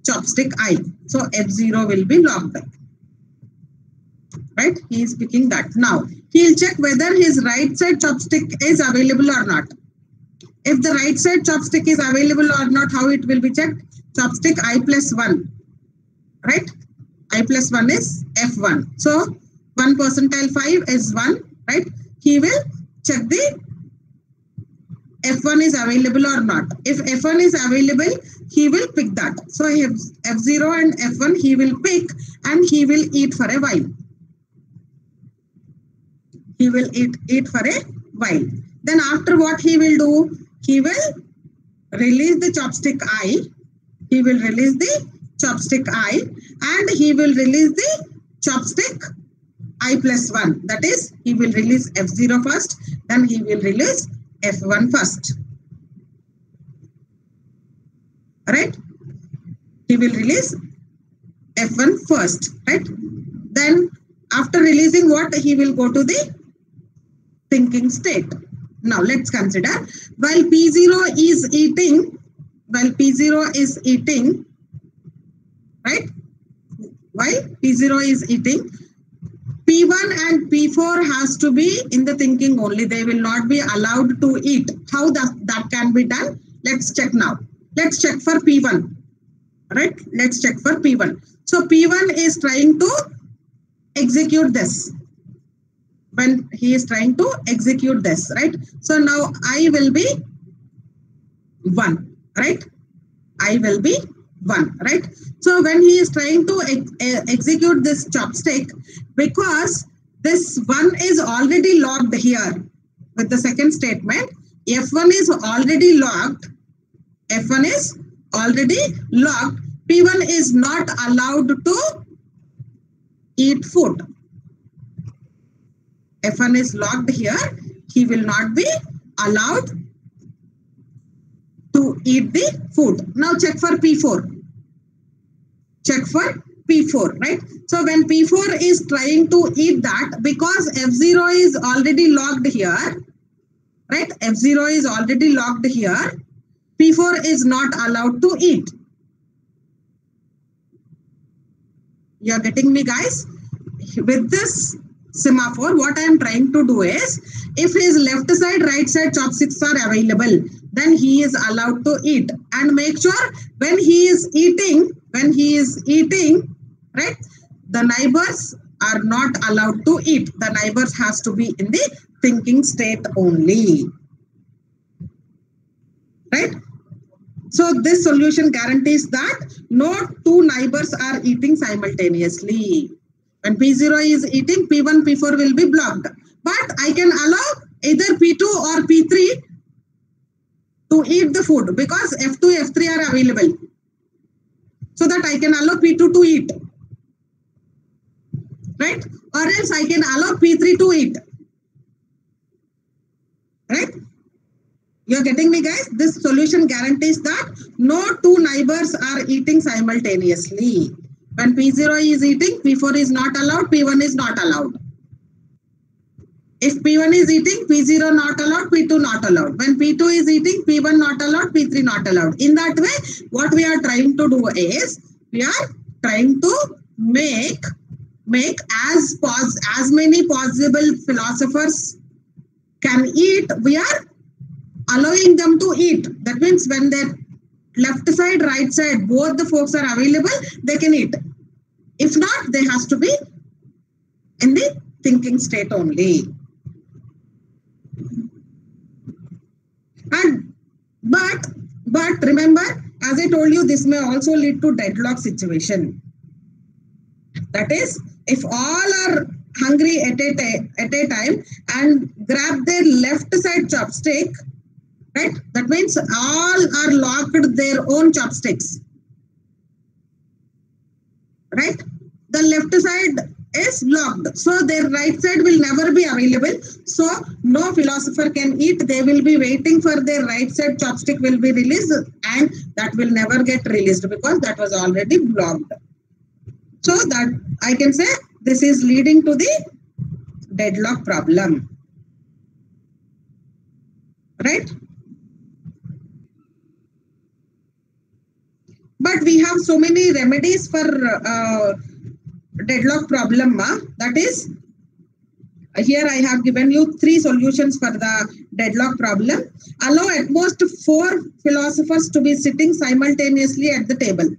chopstick I. So F0 will be locked. Right? He is picking that. Now he will check whether his right side chopstick is available or not. If the right side chopstick is available or not, how it will be checked? Chopstick I plus 1. Right? I plus 1 is F1. So 1 percentile 5 is 1. Right? He will check the F1 is available or not. If F1 is available, he will pick that. So F0 and F1 he will pick and he will eat for a while. He will eat for a while. Then after what he will do? He will release the chopstick I. He will release the chopstick I and he will release the chopstick I plus 1. That is, he will release F0 first, then he will release F1 first. Right? He will release F1 first. Right? Then after releasing what? He will go to the thinking state. Now let's consider while P0 is eating, right? While P0 is eating, P1 and P4 has to be in the thinking only. They will not be allowed to eat. How that can be done? Let's check now. Let's check for P1. Right? Let's check for P1. So P1 is trying to execute this. When he is trying to execute this, right? So now I will be 1, right? I will be 1, right? So when he is trying to execute this chopstick, because this 1 is already locked here with the second statement, F1 is already locked. F1 is already locked. P1 is not allowed to eat food. F1 is locked here. He will not be allowed to eat the food. Now check for P4. Check for P4, right? So when P4 is trying to eat that, because F0 is already locked here, right? F0 is already locked here. P4 is not allowed to eat. You are getting me, guys? With this semaphore, what I am trying to do is, if his left side, right side chopsticks are available, then he is allowed to eat. And make sure when he is eating, right, the neighbors are not allowed to eat. The neighbors has to be in the thinking state only. Right? So this solution guarantees that no two neighbors are eating simultaneously. When P0 is eating, P1, P4 will be blocked. But I can allow either P2 or P3 to eat the food because F2, F3 are available. So that I can allow P2 to eat. Right? Or else I can allow P3 to eat. Right? You're getting me, guys? This solution guarantees that no two neighbors are eating simultaneously. When P0 is eating, P4 is not allowed, P1 is not allowed. If P1 is eating, P0 not allowed, P2 not allowed. When P2 is eating, P1 not allowed, P3 not allowed. In that way, what we are trying to do is, we are trying to make as many possible philosophers can eat, we are allowing them to eat. That means when their left side, right side, both the folks are available, they can eat. If not, they has to be in the thinking state only. And but remember, as I told you, this may also lead to deadlock situation. That is, if all are hungry at a time and grab their left side chopstick, right? That means all are locked their own chopsticks. Right? The left side is locked. So their right side will never be available. So no philosopher can eat. They will be waiting for their right side chopstick will be released and that will never get released because that was already blocked. So that I can say this is leading to the deadlock problem. Right? But we have so many remedies for deadlock problem. That is, here I have given you 3 solutions for the deadlock problem. Allow at most 4 philosophers to be sitting simultaneously at the table.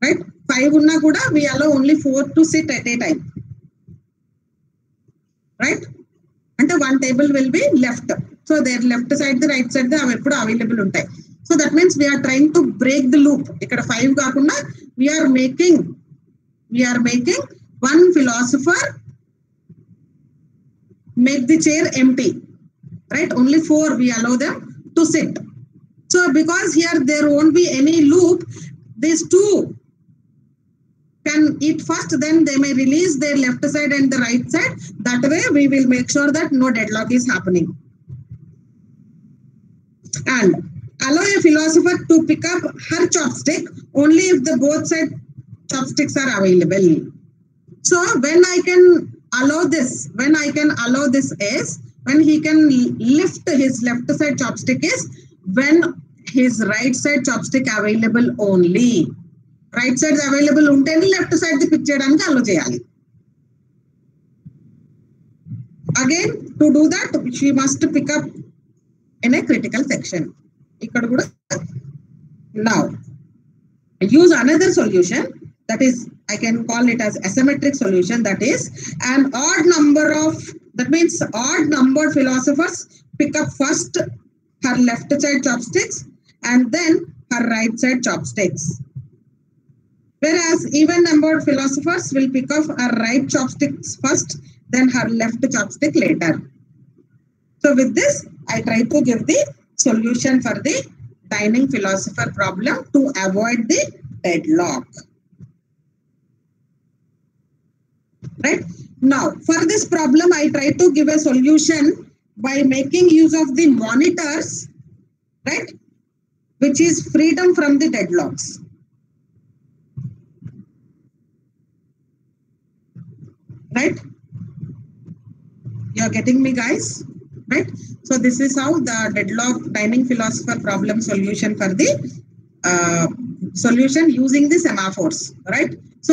Right? 5 unna kuda, we allow only 4 to sit at a time. Right? అంటే one table will be left. So their left side, the right side, అవి ఎప్పుడు available ఉంటాయి. So that means we are trying to break the loop. ఇక్కడ 5 కాకుండా we are making one philosopher make the chair empty, right? Only 4 we allow them to sit. So because here there won't be any loop, these 2 can eat first, then they may release their left side and the right side. That way we will make sure that no deadlock is happening. And allow a philosopher to pick up her chopstick only if the both side chopsticks are available. So when I can allow this is when he can lift his left side chopstick is when his right side chopstick available only. Right side available unteni left side the pick cheyadaniki allow cheyali. Again, to do that she must pick up in a critical section. Ikkada kuda now use another solution, that is I can call it as asymmetric solution, that is an odd numbered philosophers pick up first her left side chopsticks and then her right side chopsticks, whereas even numbered philosophers will pick up her right chopsticks first, then her left chopstick later. So with this I try to give the solution for the dining philosopher problem to avoid the deadlock. Right? Now, for this problem, I try to give a solution by making use of the monitors, right? Which is freedom from the deadlocks. Right? You are getting me, guys? Right? So this is how the deadlock dining philosopher problem solution for the solution using the semaphores, right? So